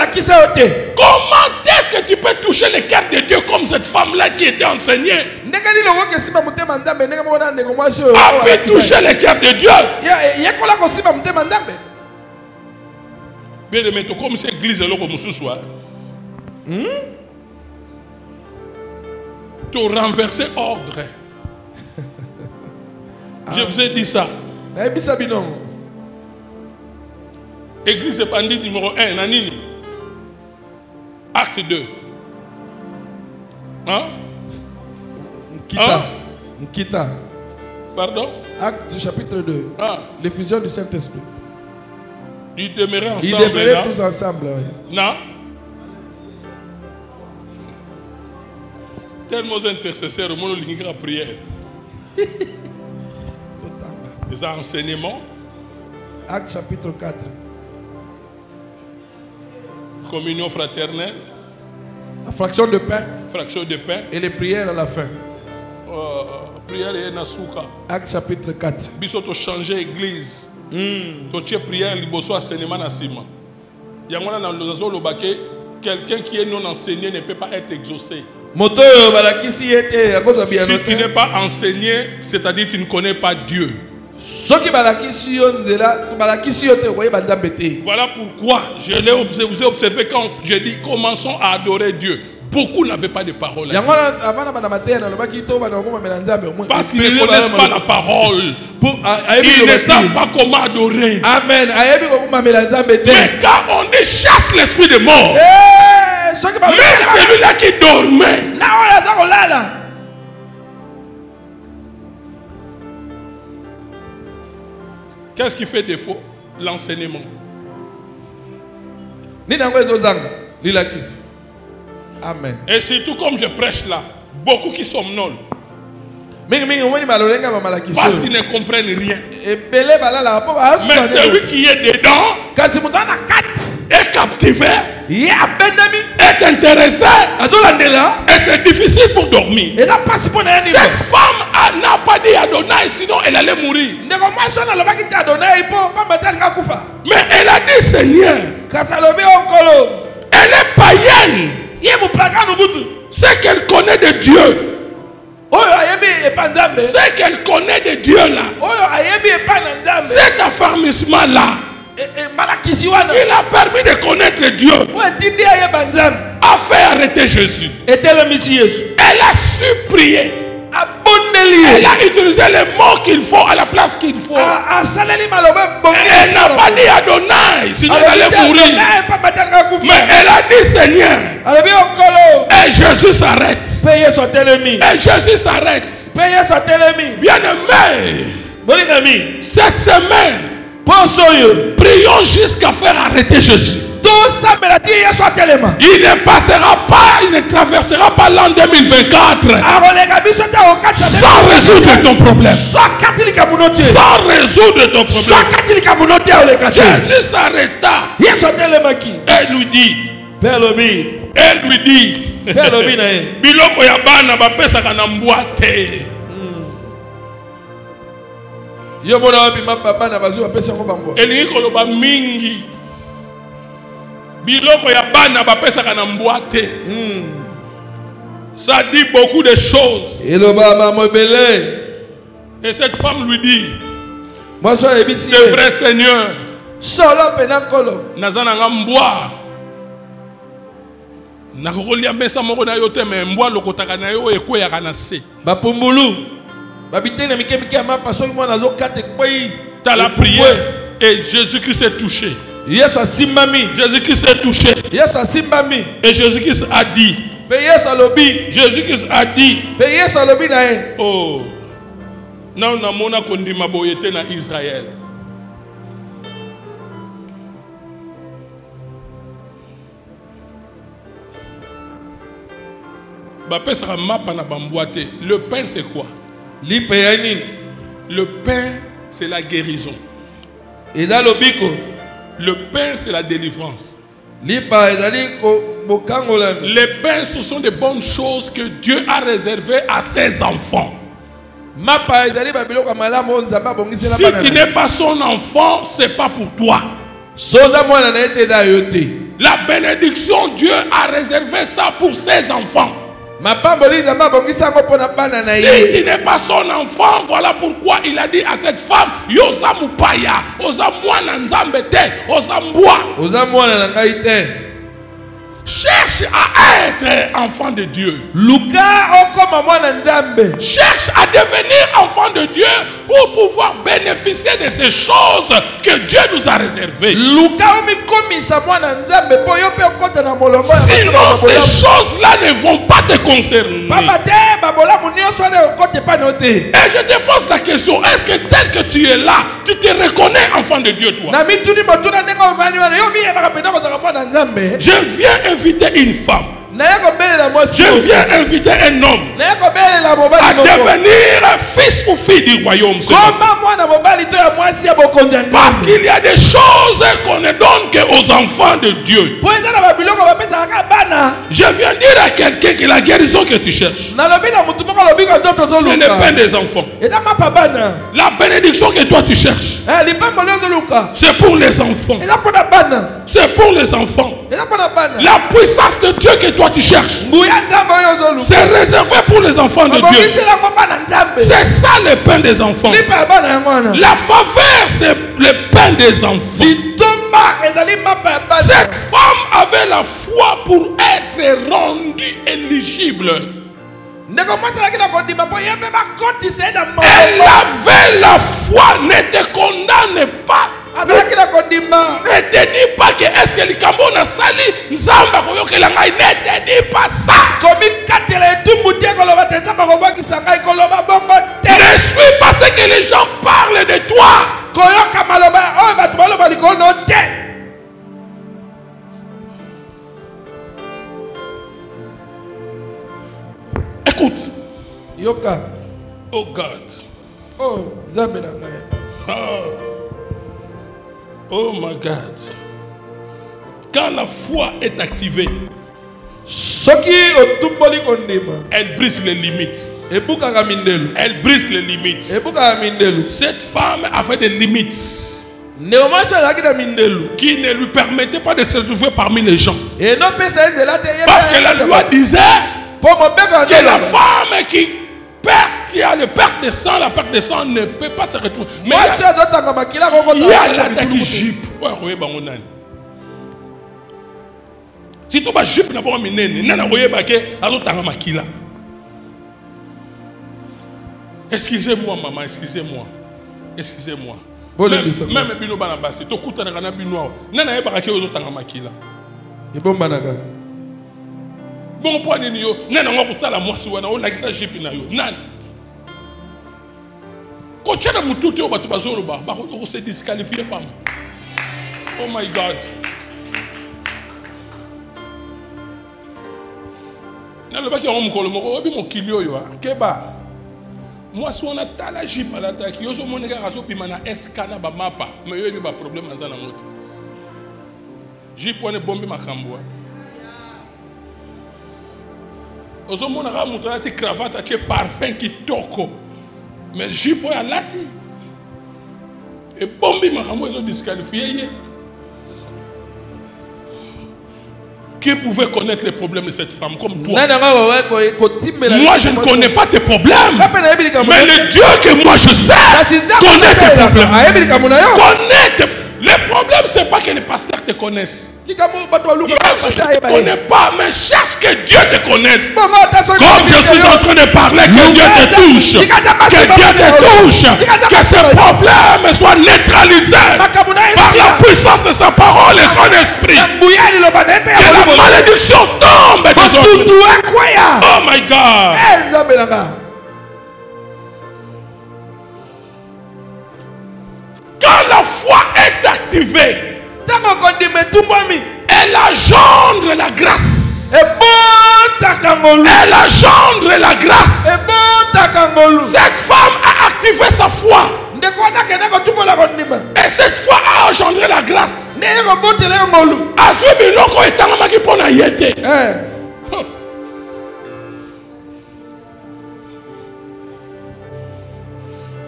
est-ce que tu peux toucher le cœur de Dieu comme cette femme-là qui était enseignée? A pu toucher le cœur de Dieu. Bien aimé, comme cette église est là comme ce soir. Tu renverser ordre. Je vous ai dit ça. Église bandit numéro 1, Nanini. Acte 2. Hein? Kita. Pardon? Acte du chapitre 2. Ah. L'effusion du Saint-Esprit. Ils demeuraient ensemble. Ils demeuraient tous ensemble. Non? Tellement intercesseurs, mon ligne à prière. Les enseignements. Acte chapitre 4. Communion fraternelle. La fraction de pain. Fraction de pain. Et les prières à la fin. Prière et nasuka. Acte chapitre 4. Bisoto changer l'église. Tu prière liboso enseignement na sima. Yangona na lozo lobake, quelqu'un qui est non enseigné ne peut pas être exaucé. Si tu n'es pas enseigné, c'est-à-dire que tu ne connais pas Dieu. Voilà pourquoi vous ai observé quand je dis commençons à adorer Dieu. Beaucoup n'avaient pas de parole. Parce qu'ils ne connaissent pas la parole. Ils ne savent pas comment adorer. Amen. Mais quand on dit chasse l'esprit de mort, même celui-là qui dormait, qu'est-ce qui fait défaut? L'enseignement. Amen. Et surtout comme je prêche là, beaucoup qui somnolent. Parce qu'ils ne comprennent rien. Mais celui qui est dedans est captivé, est intéressé. Et c'est difficile pour dormir. Cette femme n'a pas dit Adonai, sinon elle allait mourir. Mais elle a dit Seigneur. Elle est païenne. C'est qu'elle connaît de Dieu. C'est qu'elle connaît de Dieu là. Cet affermissement-là, il a permis de connaître Dieu. A fait arrêter Jésus. Elle a su prier. Elle a utilisé les mots qu'il faut à la place qu'il faut. Elle n'a pas dit Adonai, sinon elle allait mourir. Mais elle a dit Seigneur. Et Jésus s'arrête. Et Jésus s'arrête. Bien aimé, cette semaine, Prions jusqu'à faire arrêter Jésus. Il ne passera pas, il ne traversera pas l'an 2024 sans résoudre ton problème. Sans résoudre ton problème. Jésus s'arrêta et lui dit, biloko ya bana bapesaka na mbwa te. Elingi koloba mingi biloko ya bana bapesaka na mbwa te. Ça dit beaucoup de choses. Et cette femme lui dit, c'est vrai Seigneur, naza nanga mbwa nakolia mesa moko na yo te, me mbwa lokotaka na yo ekweyaka na se. T'as la prière et Jésus-Christ s'est touché. Jésus-Christ s'est touché. Et Jésus-Christ a dit. Jésus-Christ a dit. Oh, non, namona kondima boyete na Israël. Le pain c'est quoi? Le pain c'est la guérison. Le pain c'est la délivrance. Les pains ce sont des bonnes choses que Dieu a réservées à ses enfants. Si tu n'es pas son enfant, c'est pas pour toi. La bénédiction, Dieu a réservé ça pour ses enfants. Si tu n'es pas son enfant, voilà pourquoi il a dit à cette femme, Yosa mupaya, osa mwana nzambe te, osa mbwa. Cherche à être enfant de Dieu. Cherche à devenir enfant de Dieu pour pouvoir bénéficier de ces choses que Dieu nous a réservées. Sinon, ces choses-là ne vont pas te concerner. Et je te pose la question, est-ce que tel que tu es là, tu te reconnais enfant de Dieu, toi? Je viens inviter une femme. Je viens inviter un homme à devenir fils ou fille du royaume. Parce qu'il y a des choses qu'on ne donne qu'aux enfants de Dieu. Je viens dire à quelqu'un que la guérison que tu cherches, ce n'est pas des enfants. La bénédiction que toi tu cherches, c'est pour les enfants. C'est pour les enfants. La puissance de Dieu que toi tu cherches, c'est réservé pour les enfants de Dieu. C'est ça le pain des enfants. La faveur, c'est le pain des enfants. Cette femme avait la foi pour être rendue éligible. Elle avait la foi, ne te condamne pas. Ne te dis pas que est-ce que les Cambona sali Nzamba koyokela ngai, ne te dis pas ça. Ne suis pas ce que les gens parlent de toi. Écoute. Yoka. Oh God. Oh, Nzambe. Oh my God. Quand la foi est activée, elle brise les limites. Elle brise les limites. Cette femme avait des limites qui ne lui permettaient pas de se retrouver parmi les gens. Parce que la loi disait que la femme qui a le perte de sang, la perte de sang ne peut pas se retrouver. Mais il y a la jupe. Si tu vas jupe, n'a pas minene, n'a pas baqué, alors t'as makila. Excusez-moi, maman, excusez-moi. Excusez-moi. Même bino banabasi, to kuta na kana bino, n'a pas baqué aux autres makila. Et bon banaga. Bon point ni yo, n'a pas kuta la moi si wana, on a que ça jupe na yo. Nan. Coach na mututi o batu bazolo ba ko se disqualifier pas. Oh my God. Na le ba ki on mukolo moko obi mokili oyo keba. Moi si on a tala jip à l'attaque yo so moneka raso pima na SK na ba mapa mais yo ba problème anza na moto. Jip on bombi makambo. Ozo mona ka muto na ti cravate ti parfum ki toko. Mais jip on a lati. Et bombi makambo zo disqualifié. Qui pouvait connaître les problèmes de cette femme comme toi? Moi, je ne connais pas tes problèmes. Mais le Dieu que moi je sers connaît tes problèmes. Les problèmes, ce n'est pas que les pasteurs te connaissent. Même si je ne te connais pas, mais cherche que Dieu te connaisse. Comme je suis en train de parler, que Dieu te touche. Que Dieu te touche. Que ces problèmes soient neutralisés par la puissance de sa parole et son esprit. Que la malédiction tombe désormais. Oh my God. Quand la foi est activée, elle engendre la grâce. Elle engendre la grâce. Cette femme a activé sa foi. Et cette foi a engendré la grâce.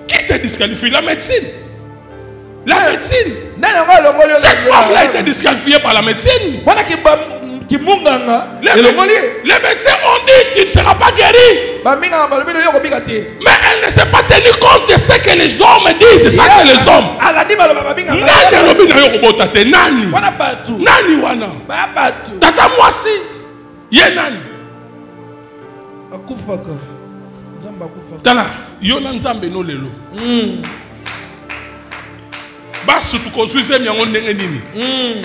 Qui te disqualifie? La médecine. La médecine. Cette femme-là a été disqualifiée par la médecine. Les médecins ont dit tu ne seras pas guéri. Mais elle ne s'est pas tenue compte de ce que les hommes disent. C'est ça que les hommes. Nani wana. Tata mwasi. Ye nani. Tala. Yona nzambe no lelo. Basu tu konsuise miango ndenge nini.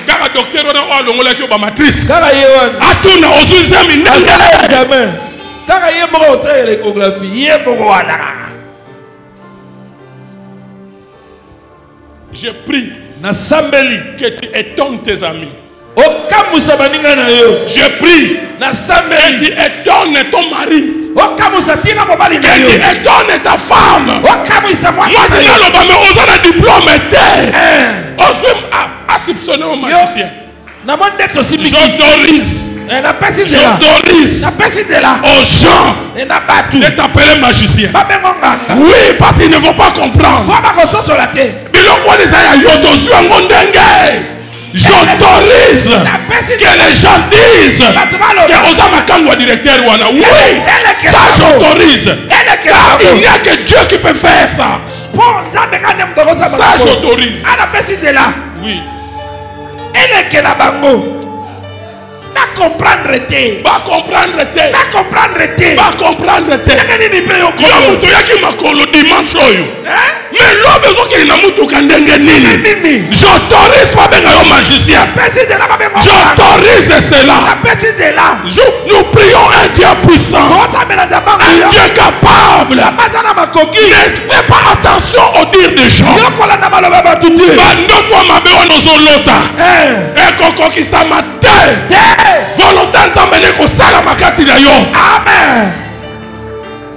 Kaka docteur ona olongola ki ba matrice. Kaka ye wana. Atuna osuise mi ndenge. Jamais. Kaka ye moko osala l'échographie. Ye moko wana. Je prie na sambeli que tu étonnes tes amis. Je prie na sambeli que tu étonnes ton mari. Que tu étonnes ta femme. Moi c'est là le aux a diplôme à soupçonner un magicien. J'autorise aux gens de t'appeler magicien. Oui, parce qu'ils ne vont pas comprendre. J'autorise que les gens disent que Osama Kangwa directeur Wana. Oui, ça j'autorise. Car il n'y a que Dieu qui peut faire ça. Ça j'autorise. Oui. Va comprendre te. Va comprendre te. Va comprendre te. Va comprendre te. Comme tu as qui m'a collé dimanche. Mais l'homme besoin qu'il n'a mutu kandenge nini. J'autorise pas ben un magicien. J'autorise cela. Nous prions un Dieu puissant. Un Dieu capable. Ne fais pas attention aux dires des gens. Bando toi ma béo nos olota. Et koko qui sa matin. Volontaire nzambene ko sala makati na yo. Amen.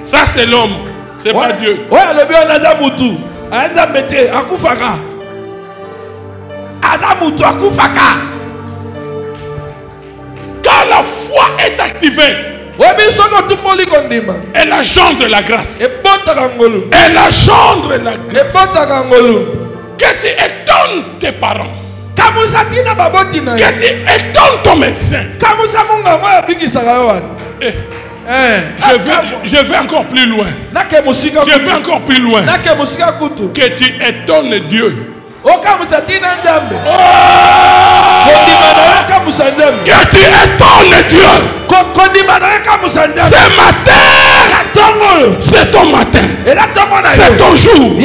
Ça c'est l'homme. C'est pas Dieu. Ouais, le bien Azamutu. Azamete akufaka. Azamutu akufaka. Quand la foi est activée, elle engendre la grâce. Elle engendre la grâce. Que tu étonnes tes parents. Que tu étonnes ton médecin. Je vais encore plus loin. Je vais encore plus loin. Que tu étonnes Dieu. Que tu étonnes Dieu. Ce matin, c'est ton matin. C'est ton jour.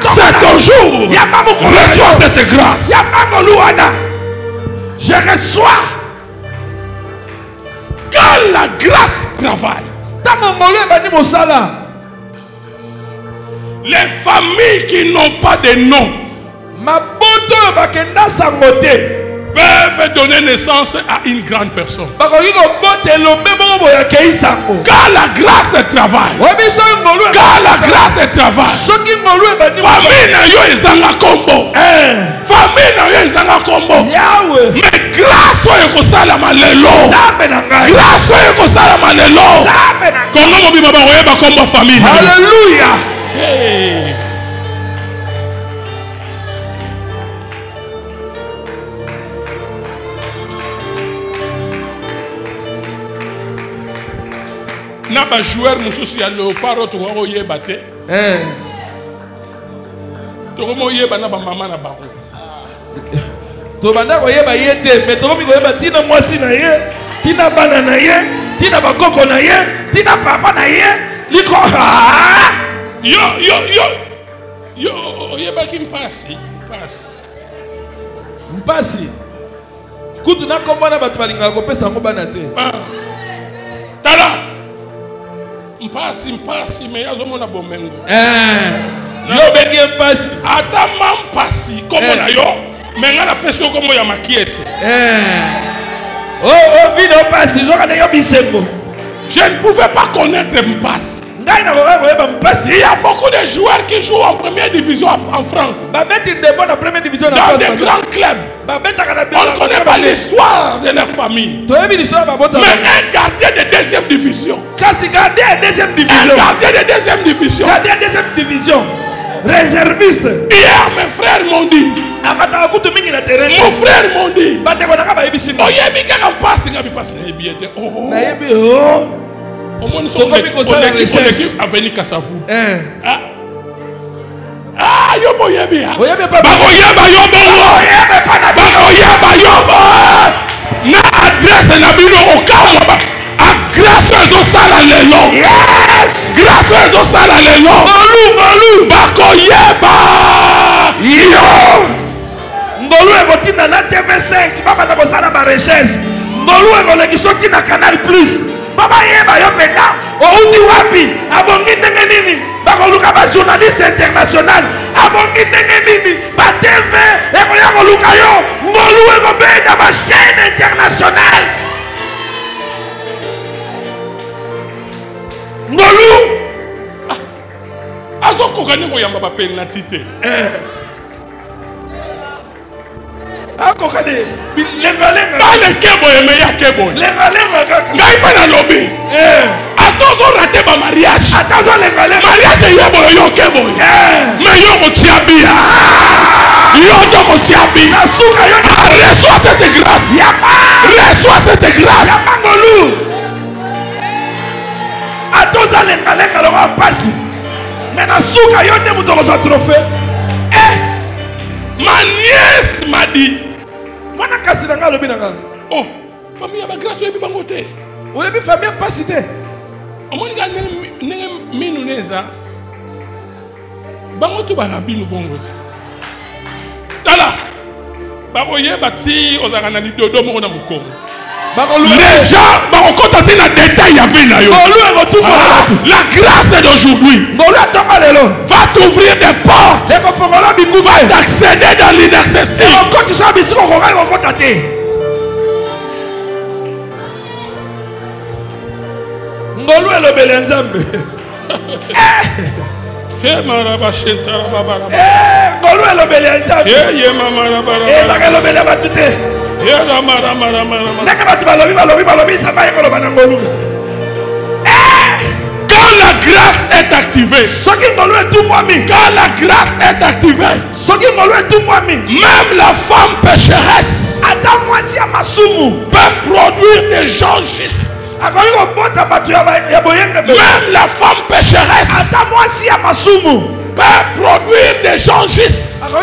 C'est ton jour. Reçois cette grâce. Je reçois. Quand la grâce travaille, Les familles qui n'ont pas de nom peuvent donner naissance à une grande personne. Car la grâce travaille. Car la grâce travaille. Famille na yo ezanga kombo. Famille na yo ezanga kombo. Mais grâce oyo kosalama lelo. Grâce oyo kosalama lelo. Kongo mobima ba koyeba kombo famille. Alléluia. Hey. Na ba joueur mususu ya Léopard to ko yeba te. To ko yeba na ba mama na bango. To banda ko yeba yete, mais to ko yeba tina mwasi na ye, tina bana na ye, tina bakoko na ye, tina papa na ye, liko yo yeba ki mpasi. Mpasi. Kutu na komba na batu balinga ko pesa ngo bana te. Tala. Mpasi mais yazo mona bomengo. Yo benge mpasi. Ata mampasi komo na yo. Menga na peso komo ya makiese. Oh vide mpasi zo kana yo bisembo. Je ne pouvais pas connaître mpasi. Il y a beaucoup de joueurs qui jouent en première division en France. Dans des grands clubs. On ne connaît pas l'histoire de leur famille. Mais un gardien de deuxième division. Un gardien de deuxième division. Réserviste. Hier, mes frères m'ont dit. Mon frère m'ont dit. Au moins, nous sommes l'équipe à venir Kassavou. Yobo yebia. Na adresse na bino okamo. A grâce aux sala lelo. Yes. Grâce aux sala lelo. Bolu. Bako yeba. Yo. Ngolu ekotina na TV5 baba na kozala ba recherche. Ngolu ekolekisoti na Canal Plus. Baba yeba yo penda outi wapi abongi ndenge nini bakoluka ba journaliste international abongi ndenge nini ba TV ekoya koluka yo ngolu ekobenda ba chaîne internationale ngolu azokokani koyamba ba penalty te akokane lenga bale kebo emeya kebo lenga kaka ngai pa na lobi atozo raté ba mariage mariage yebo yo kebo mais yo ko tiabia yo to ko tiabia nasuka yo reçois cette grâce reçois cette grâce mangolu atoza lenga lo pasi mais nasuka yo ne mutoko za trophée ma nièce m'a dit mwana kasi na nga lobi na nga oh famille ya ba grâce yebi bango te oyebi famille pasi te omoni ka ndenge minu neza bango to barabinu bongo tala bakoyeba ti ozalaka na lidodo moko na mokongo les gens bakokota te na détail ya vie na yo la grâce d'aujourd'hui va t'ouvrir des portes va t'accéder dans l'inaccessible ngolu elobele nzambe ngolu elobele nzambe ezaka elobele batu te ndenge batu balobi nzambe ayekoloba na ngolu quand la grâce est activée quand la grâce est activée même la femme pécheresse peut produire des gens justes. Même la femme pécheresse peut produire des gens justes. Rahab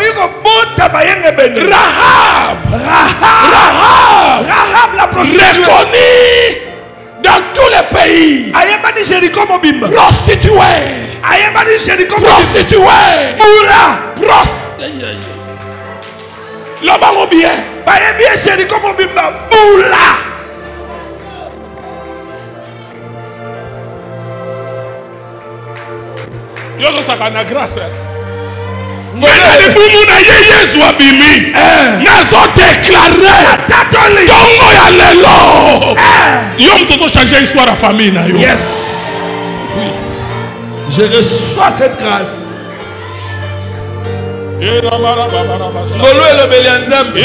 la reconnue dans tous les pays. Prostituée. L'homme bien. Yo saka na grâce. Mais les boumou na Jésus abimi. Nazo déclarer. Tongo ya lelo. Yom toto changer histoire à famille na yo. Yes. Oui. Je reçois cette grâce. Ngolo elobeli ya Nzambe.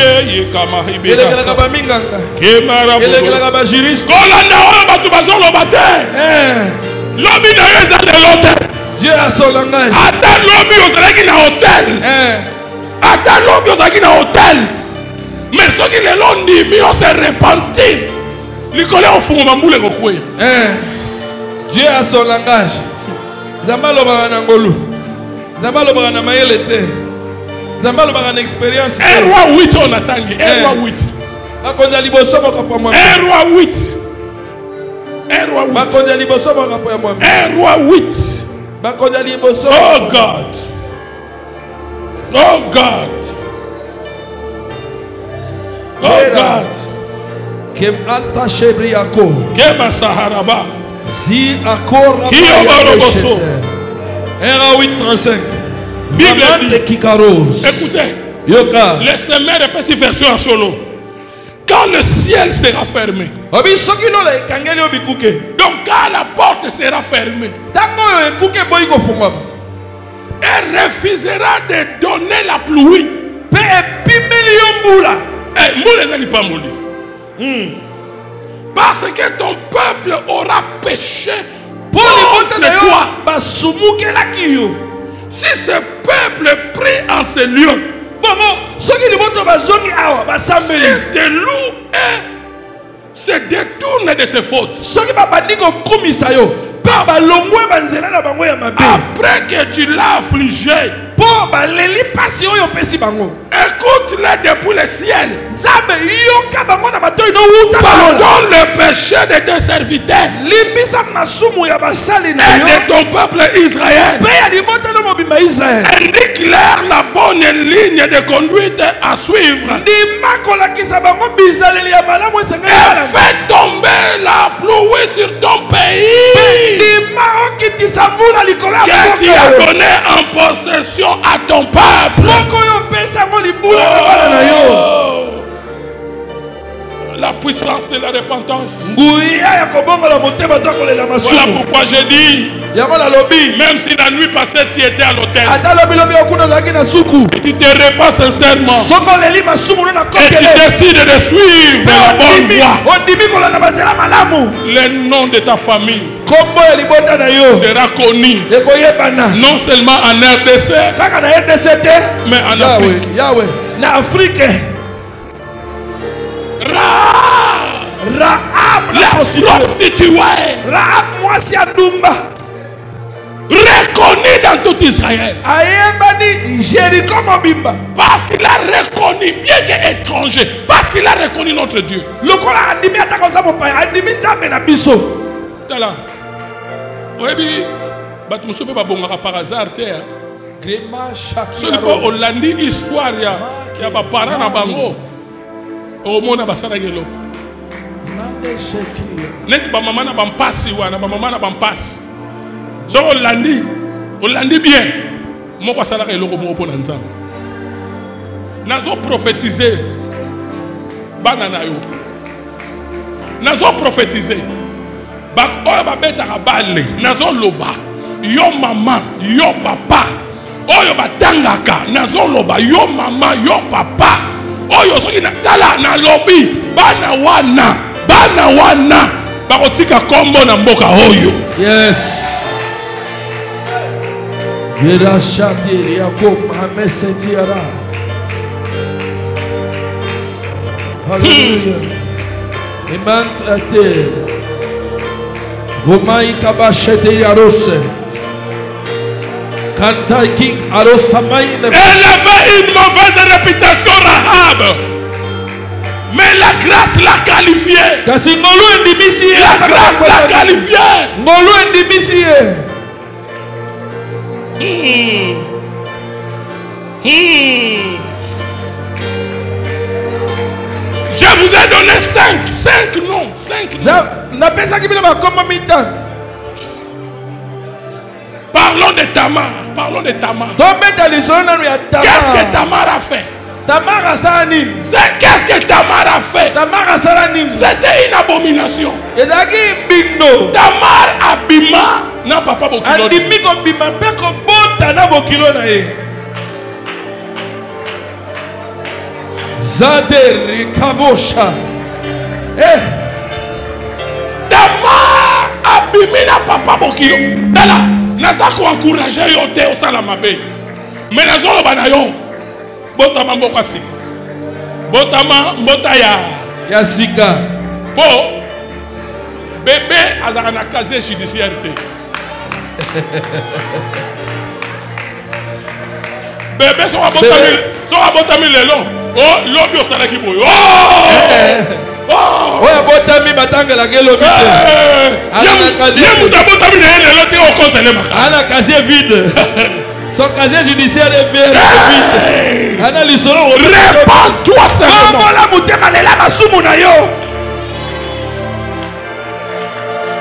Elekelaka ba minganga. Elekelaka ba juriste. Kolanda oyo batu bazoloba te. Lobi na yo eza lelo te. Dieu a son langage. Ata lobi ozalaki na hotel. Ata lobi ozalaki na hotel. Mais soki lelo ndimi o se repentir. Likole ofungoma mbule kokweya. Dieu a son langage. Nzambe alobaka na ngolu. Nzambe alobaka na mayele te. Nzambe alobaka na expérience te. Roi 8 on atangi. Roi 8. Bakonza liboso bakapo mwa. Roi 8. Roi 8. Bakonza liboso bakapo mwa. Roi 8. Bakonza liboso. Oh God. Oh God. Oh God. Kem anta shebriako. Kema saharaba. Si akora. Kiyobaroboso. R 8:35. Bible dit. Kikaros. Écoutez. Yoka. Laissez-moi répéter version en solo. Quand le ciel sera fermé. Donc quand la porte sera fermée. Elle refusera de donner la pluie. Parce que ton peuple aura péché contre toi. Si ce peuple prie en ce lieu, s'il te loue et se détourne de ses fautes. Après que tu l'as affligé, écoute-le depuis le ciel. Pardonne le péché de tes serviteurs et de ton peuple Israël. Indique-leur la bonne ligne de conduite à suivre. Et fais tomber la pluie sur ton pays que tu as donné en possession à ton peuple. Oh. La puissance de la repentance. Voilà pourquoi j'ai dit, même si la nuit passée tu étais à l'hôtel et tu te répands sincèrement et tu décides de suivre la bonne voie, le nom de ta famille sera connu non seulement en RDC mais en Afrique. Rahab la prostituée, reconnu dans tout Israël, parce qu'il a reconnu, bien qu'étranger, parce qu'il a reconnu notre Dieu. Par hasard, ce n'est pas Hollandi histoire, il y a pas parents na bango. Au monde basala yelo. Net ba mama na bampasi wana ba mama na bampasi. So Hollandi bien. Moko sala yelo ko mo pona nzamba. Nazo prophétiser bana na yo. Nazo prophétiser. Ba oyo ba beta ka bale. Nazo loba. Yo mama, yo papa. Oyo batangaka. Nazo loba yo mama, yo papa. Oyo soki na tala na lobby bana wana bakotika kombo na mboka oyo. Yes. Yerashati Yakob Hamesetiara. Hallelujah. Imant ate. Romai kabashete yarose. Elle avait une mauvaise réputation, Rahab. Mais la grâce l'a qualifiée. La grâce l'a qualifiée. Je vous ai donné 5 noms. Parlons de Tamar. Parlons de Tamar. Qu'est-ce que Tamar a fait? Qu'est-ce que Tamar a fait? C'était une abomination. Tamar abima n'a papa bokilo. Zaderi Kavosha. Tamar abimi n'a papa bokilo. Dala, naza ko encourager yo te osala mabe. Mais nazo lo banayo. Botama mboka sika. Botama mbota ya sika. Bo bébé azaka na casier judiciaire te. Bébé so abotami lelo. Oh, lobi osalaki boyo. Oh! Oya botami batangela ke lobi te. Ana casier. Ye muta botami lelo te o conseiller maka. Ana casier vide. Son casier judiciaire est vide. Ana lisolo. Répands-toi seulement. Bola mutema lela masumu na yo.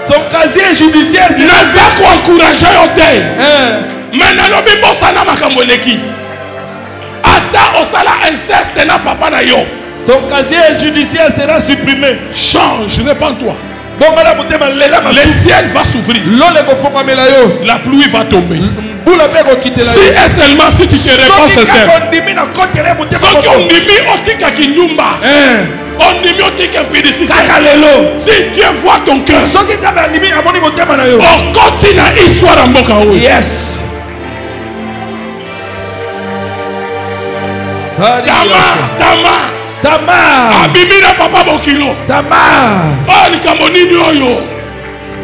Ton casier judiciaire c'est naza ko encourager yo te. Mais na lobi bosana makambo leki. Ata osala inceste na papa na yo. Ton casier judiciaire sera supprimé. Change, répands-toi. Le ciel va s'ouvrir. La pluie va tomber. Si et seulement si tu te répands sincèrement. Si Dieu voit ton cœur. Yes. Tamar. Abimina papa bokilo. Tamar. Oh likamoni oyo.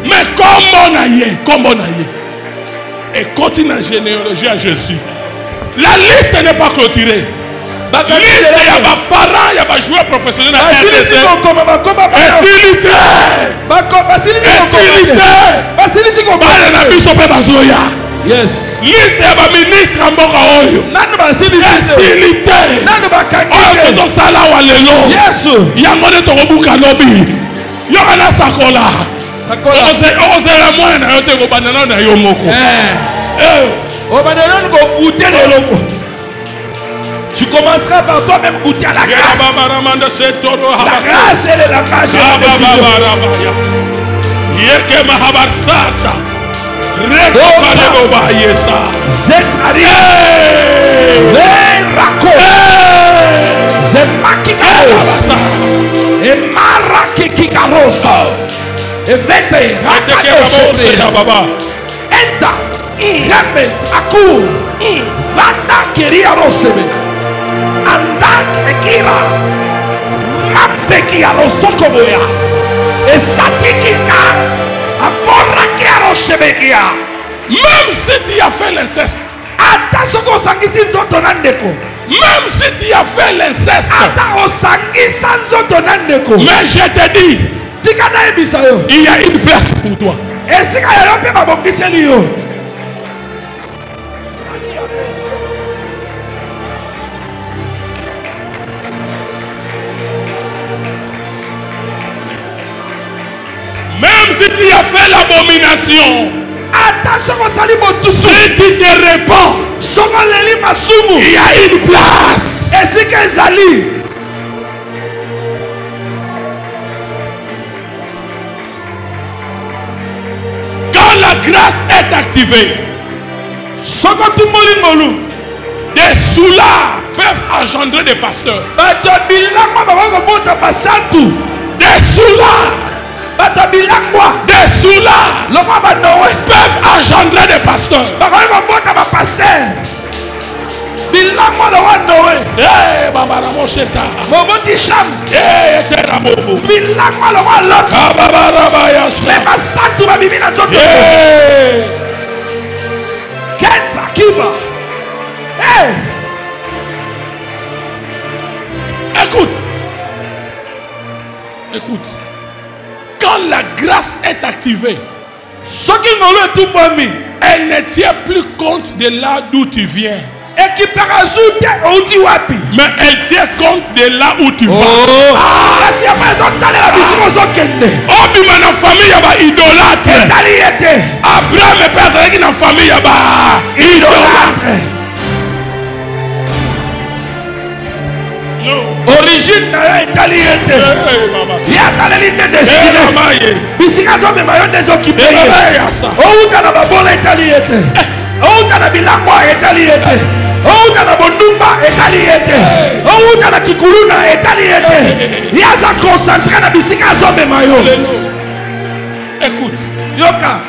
Mais comment na ye. Et continue la généalogie à Jésus. La liste n'est pas clôturée. La liste, il y a des parents, il y a des joueurs professionnels à RDC. Yes. Liste ya ba ministre mboka oyo. Nanu ba silite. Nanu ba kangi. Oyo to sala wa lelo. Yes. Yango de to buka lobi. Yo kana sakola. Sakola. Ose la moya na yo te ko banana na yo moko. O banana ko goûter de loko. Tu commenceras par toi-même goûter à la grâce. La grâce et la magie. Yeke mahabar sata. Zet arrive. Rako. Zemakikaros. Et marakikarosa. Et vete rakarosa. Enta. Remet akur. Vanda keria rosebe. Andak ekira. Mampeki arosokoboya. Et satikika. Même si tu as fait l'inceste, même si tu as fait l'inceste, mais je te dis, il y a une place pour toi. Même si tu as fait l'abomination, si tu te répands, il y a une place. Quand la grâce est activée, des soulards peuvent engendrer des pasteurs. Des soulards. Des soulards peuvent engendrer des pasteurs. Écoute. Quand la grâce est activée, elle ne tient plus compte de là d'où tu viens. Mais elle tient compte de là où tu vas. Oh, famille ya ba idolâtre. Abraham pe azalaki na famille ya ba idolâtre. Origine na etali ete. Ya taleli ne destiné. Bisika zo me mayo dezo ki paye. O uta na babola etali ete. O uta na bilangwa etali ete. O uta na bondumba etali ete. O uta na kikuluna etali ete. Ya za concentré na bisika zo me mayo. Écoute, Yoka.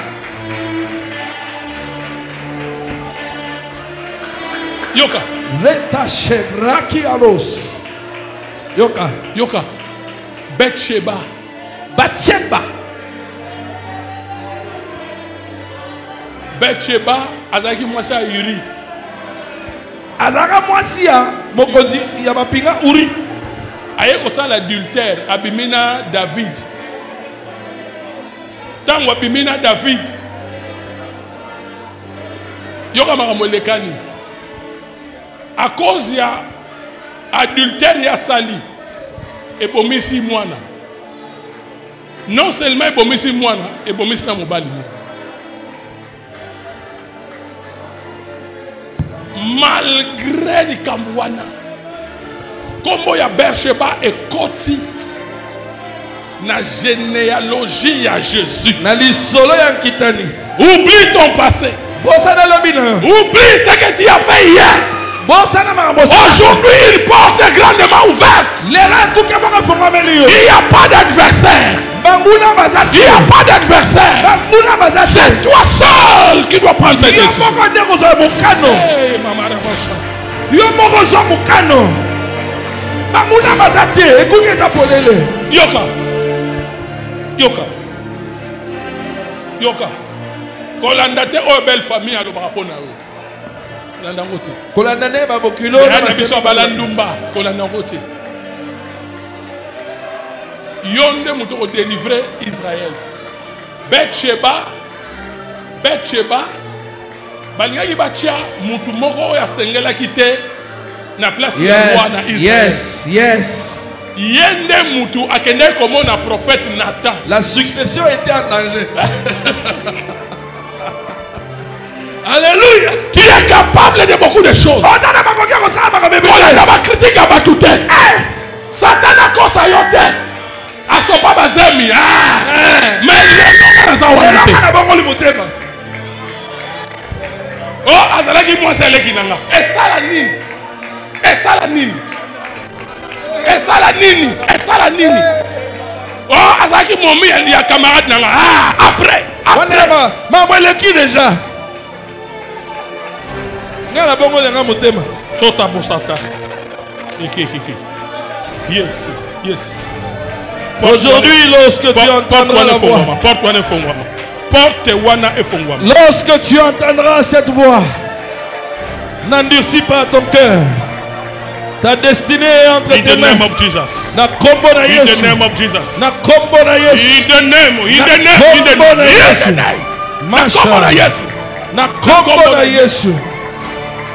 Yoka. Leta shebraki alos. Yoka. Yoka. Bathsheba. Bathsheba. Bathsheba azalaki mwasi ya Uri. Azaka mwasi ya mokonzi ya mapinga Uri. Aye kosala adultère abimina David. Tango abimina David. Yoka makambo elekani. À cause ya adultère ya sali ebomisi mwana. Non seulement ebomisi mwana, ebomisi na mobali. Malgré likambo wana, kombo ya Bathsheba ekoti na généalogie ya Jésus. Na lisolo ya nkitani. Oublie ton passé. Bosana lobina. Oublie ce que tu as fait hier. Aujourd'hui, il porte grandement ouverte. Il n'y a pas d'adversaire. Il n'y a pas d'adversaire. C'est toi seul qui dois prendre cette décision. Yoka. Yoka. Yoka. Kolanda te o belle famille a l'obapona. Kolanda ne ba bokilo na biso balandumba kolanda ngote. Yonde muto ko délivrer Israël. Bathsheba balingaki batia mutu moko ya sengela kite na place ya roi na Israël. Yes. Yende mutu akende komona prophète Nathan. La succession était en danger. Alléluia. Tu es capable de beaucoup de choses. On a critique à Batouté. Satan a causé à yote. A son papa zemi. Mais il est dans sa walite. Oh, azalaki moi c'est lekinanga. Et ça la nini. Oh, azalaki momi il y a camarade nanga. Après. Maman leki déjà. La bongo lenga motema. Tota bosata. Yes. Aujourd'hui, lorsque tu entendras la voix, lorsque tu entendras cette voix, n'endurcis pas ton cœur. Ta destinée est entre tes mains. In the name of Jesus. Na kombo na Yesu. In the name of Jesus. Na kombo na Yesu. In the name.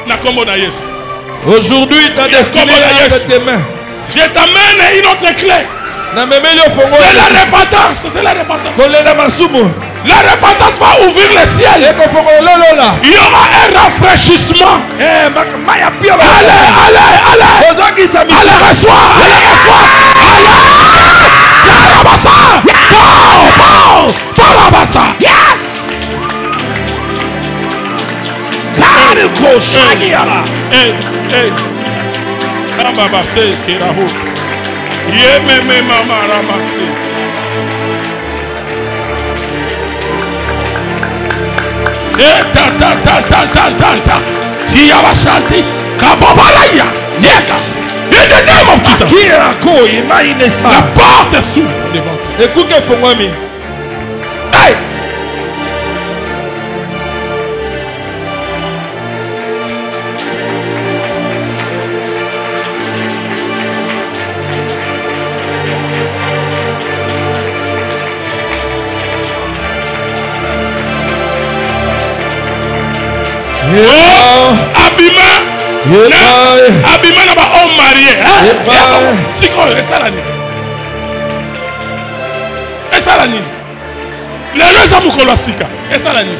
Na kombo na Yesu. Aujourd'hui, ta destinée est entre tes mains. Je t'amène une autre clé. C'est la repentance. La repentance va ouvrir le ciel. Il y aura un rafraîchissement. Allez, reçois. Yes. Yes. In the name of Jesus. La porte s'ouvre devant toi. Écoutez, hey. Abima na ba homme marié. C'est quoi ça la nuit? lelo eza mokolo ya sika esala nini?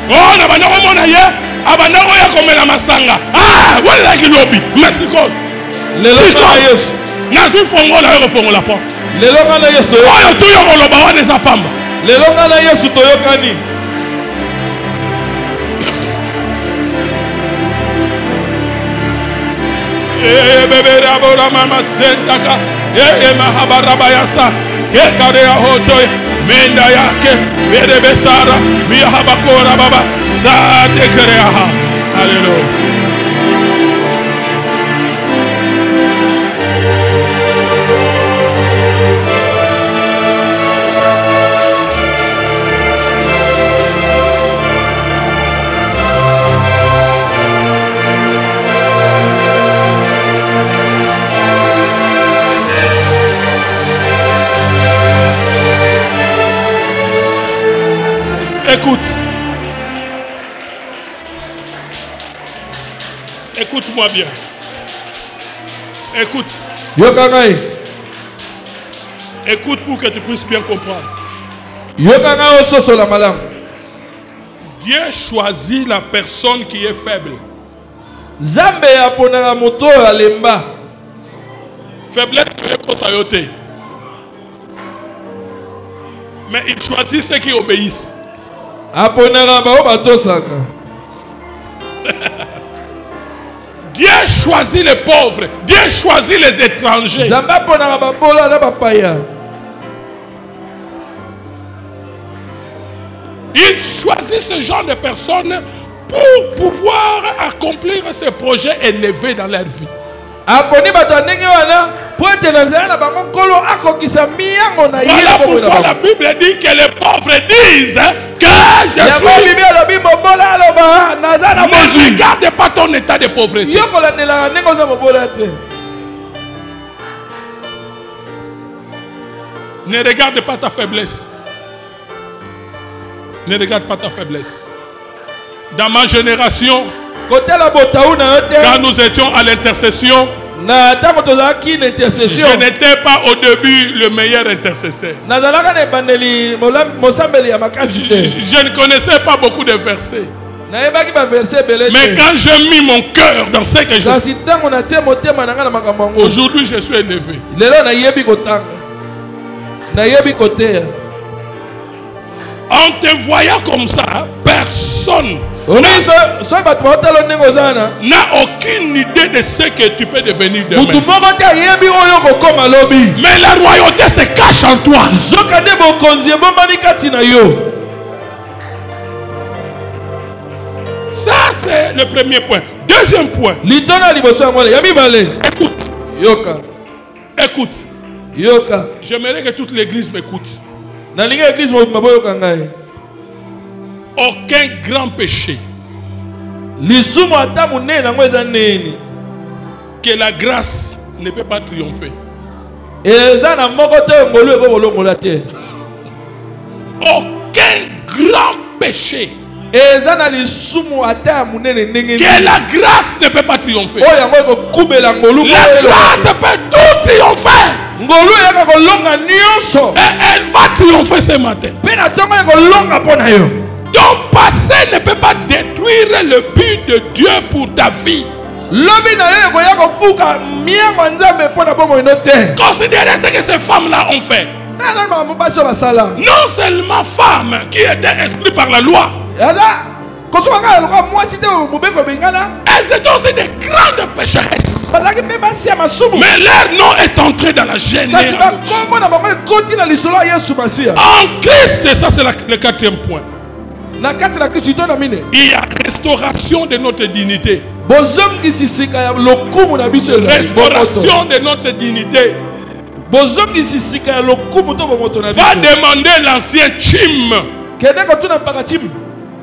Oh, na banda komona ye abanda koya komela masanga. Ah, walaki lobi masiko lelo na Yesu nazwi fongola yo kofongola po lelo na Yesu oyo tuyo koloba wana eza pamba lelo na Yesu toyokani. bebe rabora mama sentaka mahabaraba yasa kare ya hoto menda yake bere besara mihabakora baba sa dekere ha. Hallelujah. Écoute. Écoute-moi bien. Écoute. Yokangai. Écoute pour que tu puisses bien comprendre. Yokangai ososo la malam. Dieu choisit la personne qui est faible. Zambe aponaka moto alemba. Faiblesse est sayoté. Mais il choisit ceux qui obéissent. Dieu choisit les pauvres. Dieu choisit les étrangers. Il choisit ce genre de personnes pour pouvoir accomplir ces projets élevés dans leur vie. Voilà pourquoi la Bible dit que les pauvres disent que je suis. Ne regarde pas ton état de pauvreté. Ne regarde pas ta faiblesse. Ne regarde pas ta faiblesse. Dans ma génération, quand nous étions à l'intercession, je n'étais pas au début le meilleur intercesseur. Je ne connaissais pas beaucoup de versets. Mais quand j'ai mis mon cœur dans ce que je fais, aujourd'hui je suis élevé. En te voyant comme ça, personne n'a aucune idée de ce que tu peux devenir demain. Mais la royauté se cache en toi. Ça c'est le premier point. Deuxième point. Écoute. J'aimerais que toute l'église m'écoute. Aucun grand péché que la grâce ne peut pas triompher. Aucun grand péché que la grâce ne peut pas triompher. La grâce peut tout triompher. Et elle va triompher ce matin. Ton passé ne peut pas détruire le but de Dieu pour ta vie. Considérez ce que ces femmes-là ont fait. Non seulement femmes qui étaient instruites par la loi, elles étaient aussi des grandes pécheresses. Mais leur nom est entré dans la généalogie. En Christ, et ça c'est le quatrième point. Il y a restauration de notre dignité. Restauration de notre dignité. Va demander l'ancien Chim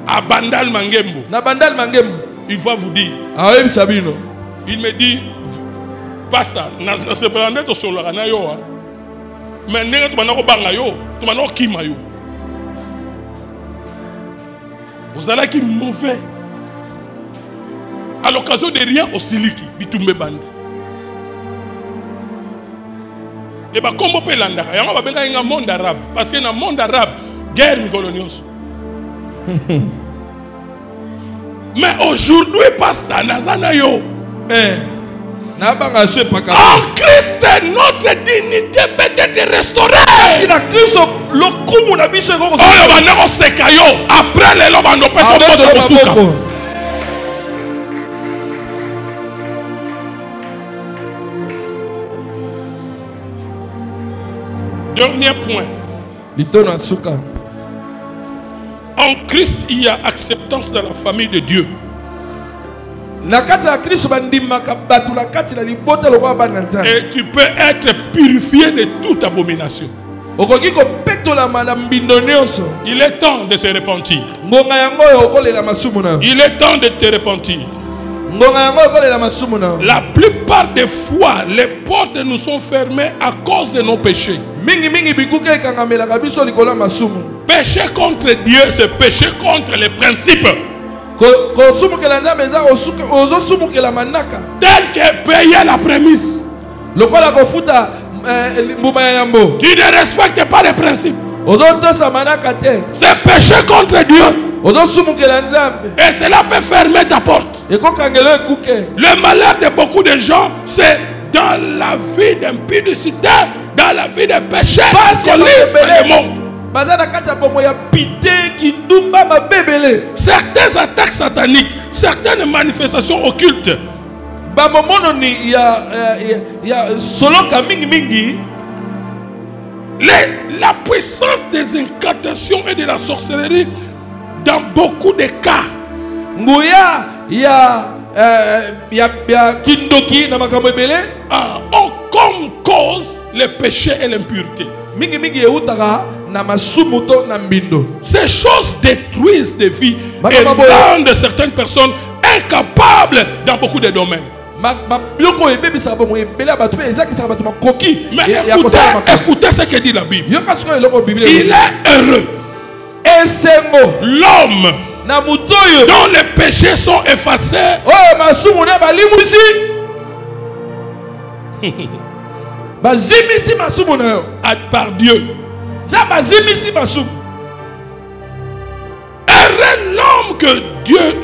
à Bandal Mangembo. Il va vous dire. Il me dit, Pasteur, je pas mettre sur le ranayo. Mais tu m'as bangayo, tu m'as kimayo. Vous allez qui mauvais. À l'occasion de rien au siliki, bitumbe band. Et bah comment peut l'andaka? Il y a un monde arabe. Parce que dans le monde arabe, guerre mikolonios. Mais aujourd'hui, pasteur Nazanayo. En Christ, notre dignité peut être restaurée. Après les lobes, on peut Dernier point. En Christ, il y a acceptance dans la famille de Dieu. Et tu peux être purifié de toute abomination. Il est temps de se repentir. Il est temps de te repentir. La plupart des fois, les portes nous sont fermées à cause de nos péchés. Pécher contre Dieu, c'est pécher contre les principes. Tel que payer la prémisse. Tu ne respectes pas les principes. C'est pécher contre Dieu. Et cela peut fermer ta porte. Le malheur de beaucoup de gens, c'est dans la vie d'impudicité, dans la vie de péché, le monde. Certaines attaques sataniques, certaines manifestations occultes. La puissance des incantations et de la sorcellerie, dans beaucoup de cas, ont comme cause les péchés et l'impureté. Ces choses détruisent des vies et rendent certaines personnes incapables dans beaucoup de domaines. Mais écoutez ce que dit la Bible. Il est heureux l'homme dont les péchés sont effacés par Dieu. Heureux l'homme que Dieu,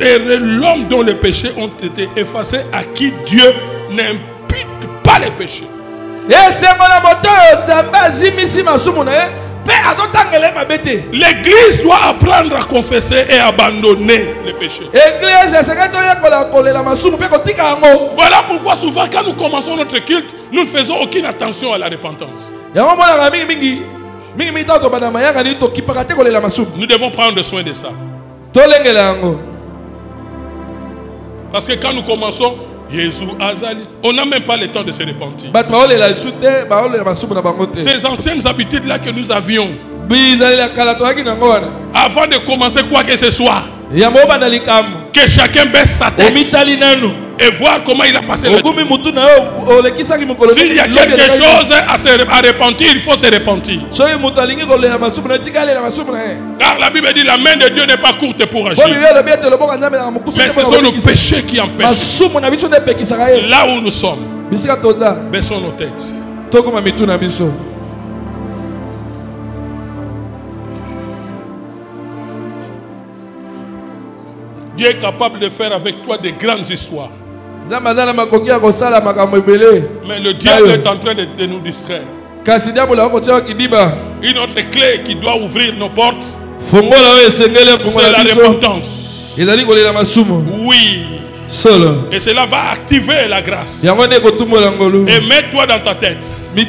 heureux l'homme dont les péchés ont été effacés, à qui Dieu n'impute pas les péchés. L'église doit apprendre à confesser et abandonner les péchés. Voilà pourquoi souvent quand nous commençons notre culte, nous ne faisons aucune attention à la repentance. Nous devons prendre soin de ça. Parce que quand nous commençons, Jésus Azali, on n'a même pas le temps de se repentir. Ces anciennes habitudes-là que nous avions, avant de commencer quoi que ce soit, que chacun baisse sa tête et voir comment il a passé le temps. S'il y a quelque chose à repentir, il faut se repentir. Car la Bible dit la main de Dieu n'est pas courte pour agir. Mais ce sont nos péchés qui empêchent. Là où nous sommes, baissons nos têtes. Dieu est capable de faire avec toi des grandes histoires. Mais le diable est en train de nous distraire. Une autre clé qui doit ouvrir nos portes, c'est la repentance. Oui. Et cela va activer la grâce. Et mets-toi dans ta tête. Des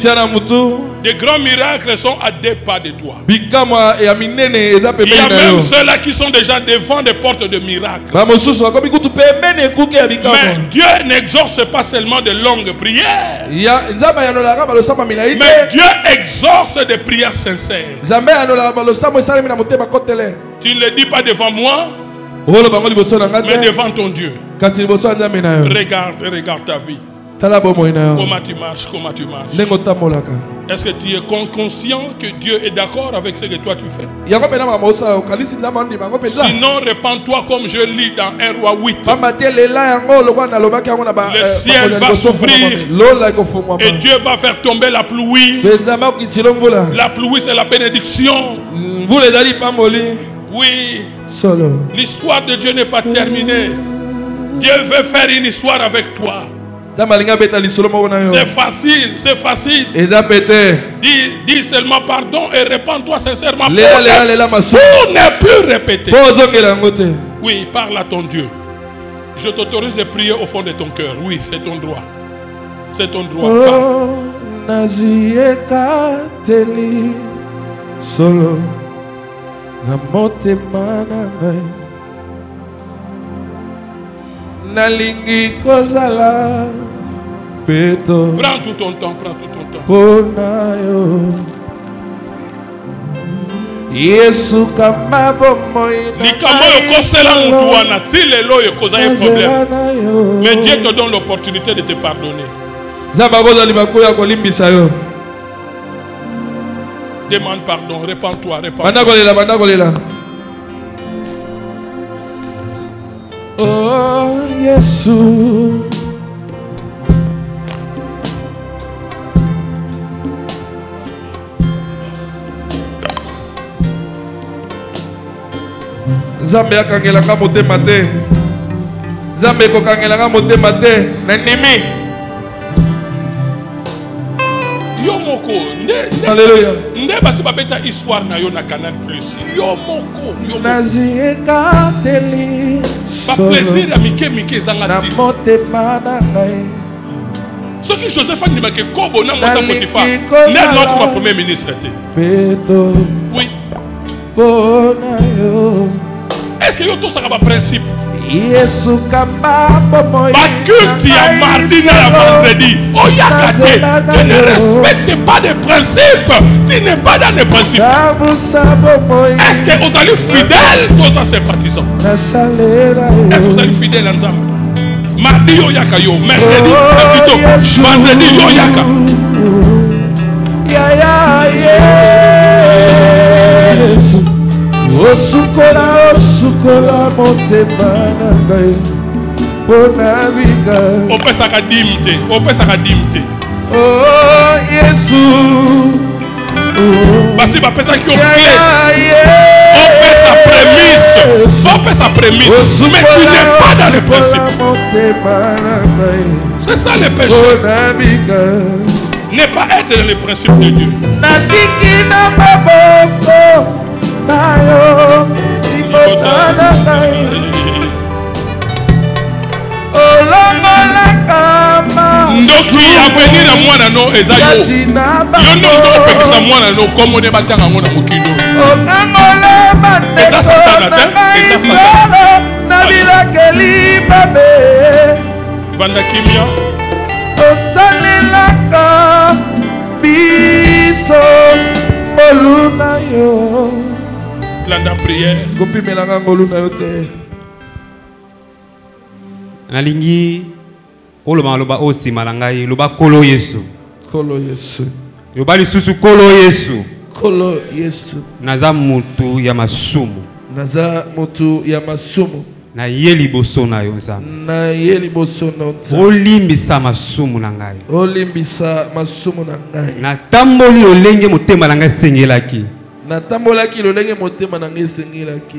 grands miracles sont à 2 pas de toi. Il y a même ceux-là qui sont déjà devant des portes de miracles. Mais Dieu n'exauce pas seulement de longues prières. Mais Dieu exauce des prières sincères. Tu ne le dis pas devant moi, mais devant ton Dieu. Regarde ta vie. Comment tu marches? Comment tu marches? Est-ce que tu es conscient que Dieu est d'accord avec ce que toi tu fais? Sinon, répands-toi comme je lis dans 1 Roi 8. Le ciel va s'ouvrir et Dieu va faire tomber la pluie. La pluie, c'est la bénédiction. Oui, l'histoire de Dieu n'est pas terminée. Dieu veut faire une histoire avec toi. C'est facile, c'est facile. Dis seulement pardon et répands-toi sincèrement pour ne plus répéter. Oui, parle à ton Dieu. Je t'autorise de prier au fond de ton cœur. Oui, c'est ton droit. C'est ton droit. Nalingi kozala peto. Prends tout ton temps, prends tout ton temps. Ponayo Yesu kama bomoi. Likamo yokosela mutu wana ti lelo yokoza un problème. Mais Dieu te donne l'opportunité de te pardonner. Zabagoza libakoya kolimbisa yo. Demande pardon, répands-toi, répands-toi. Bandagolela, bandagolela. Oh Yesu, Nzambe akangelanga motema te. Nzambe kokangelanga motema te. Nandimi. Yo moko, Alléluia. Nde basi babeta histoire na yo na Canal Plus. Yo moko, yo nazieka teli. Pas plaisir à mike zanga ti. Na motema na ngai. Ce que Joseph a dit que Kobo na mosa Potiphar. N'est notre ma premier ministre était. Oui. Est-ce que yo to saka ba principe? Yesu kamba bomoy. Ba culte ya mardi na vendredi. Oh yakate. Tu ne respectes pas les principes. Tu n'es pas dans les principes. Est-ce que vous allez fidèles aux sympathisants? Est-ce que vous allez fidèles ensemble? Mardi yo yaka yo, mercredi plutôt vendredi yo yaka. Ya ya Yesu. Osukola motema na ngai pona vinga. Opesa kadimte, opesa kadimte. Oh Yesu. Basi bapesa ki clé. Opesa prémisse. Mais tu n'es pas dans le principe. C'est ça le péché. Ne pas être dans le principe de Dieu. Ndoki avenir à moi no ezayo. Yo no pekisa mwana no comme on est batanga ngona mokino. Eza satana te. Eza satana. Na bilakeli babe. Vanda kimia. Osalelaka biso moluna yo. Plan de prière. Gopi melanga moluna yo te. Nalingi oloba loba osima na ngai loba kolo Yesu. Kolo Yesu. Loba lisusu kolo Yesu. Kolo Yesu. Naza mutu ya masumu. Naza mutu ya masumu. Na ye liboso na yo nzambe. Na ye liboso na nzambe. Olimbisa masumu na ngai. Olimbisa masumu na ngai. Na tamboli lolenge motema na ngai sengelaki. Na tambolaki lolenge motema na ngai sengelaki.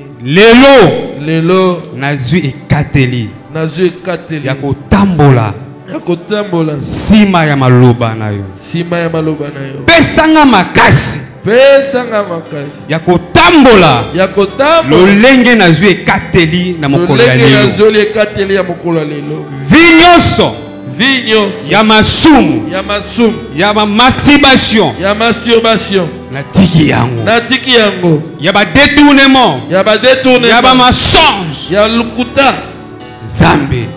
Lelo nazwi ekateli. Nazwi ekateli. Ya kotambola. Ya kotambola. Sima ya maloba na yo. Sima ya maloba na yo. Pesanga makasi. Pesanga makasi. Ya kotambola. Ya kotambola. Lolenge nazwi ekateli na mokolo ya lelo. Lolenge nazwi ekateli ya mokolo ya lelo. Vinyoso. Ya masumu. Ya masumu. Ya masturbation. Ya masturbation. Natiki yango. Natiki yango. Ya ba détournement. Ya ba détournement. Ya ba mensonge. Ya lukuta. Zambe.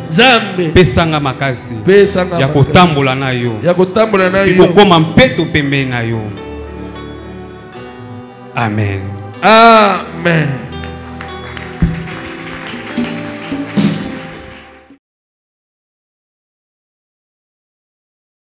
Pesanga makasi. Pesanga ya kotambola na yo. Ya kotambola na yo. Ikokoma mpeto pembeni na yo. Amen. Amen.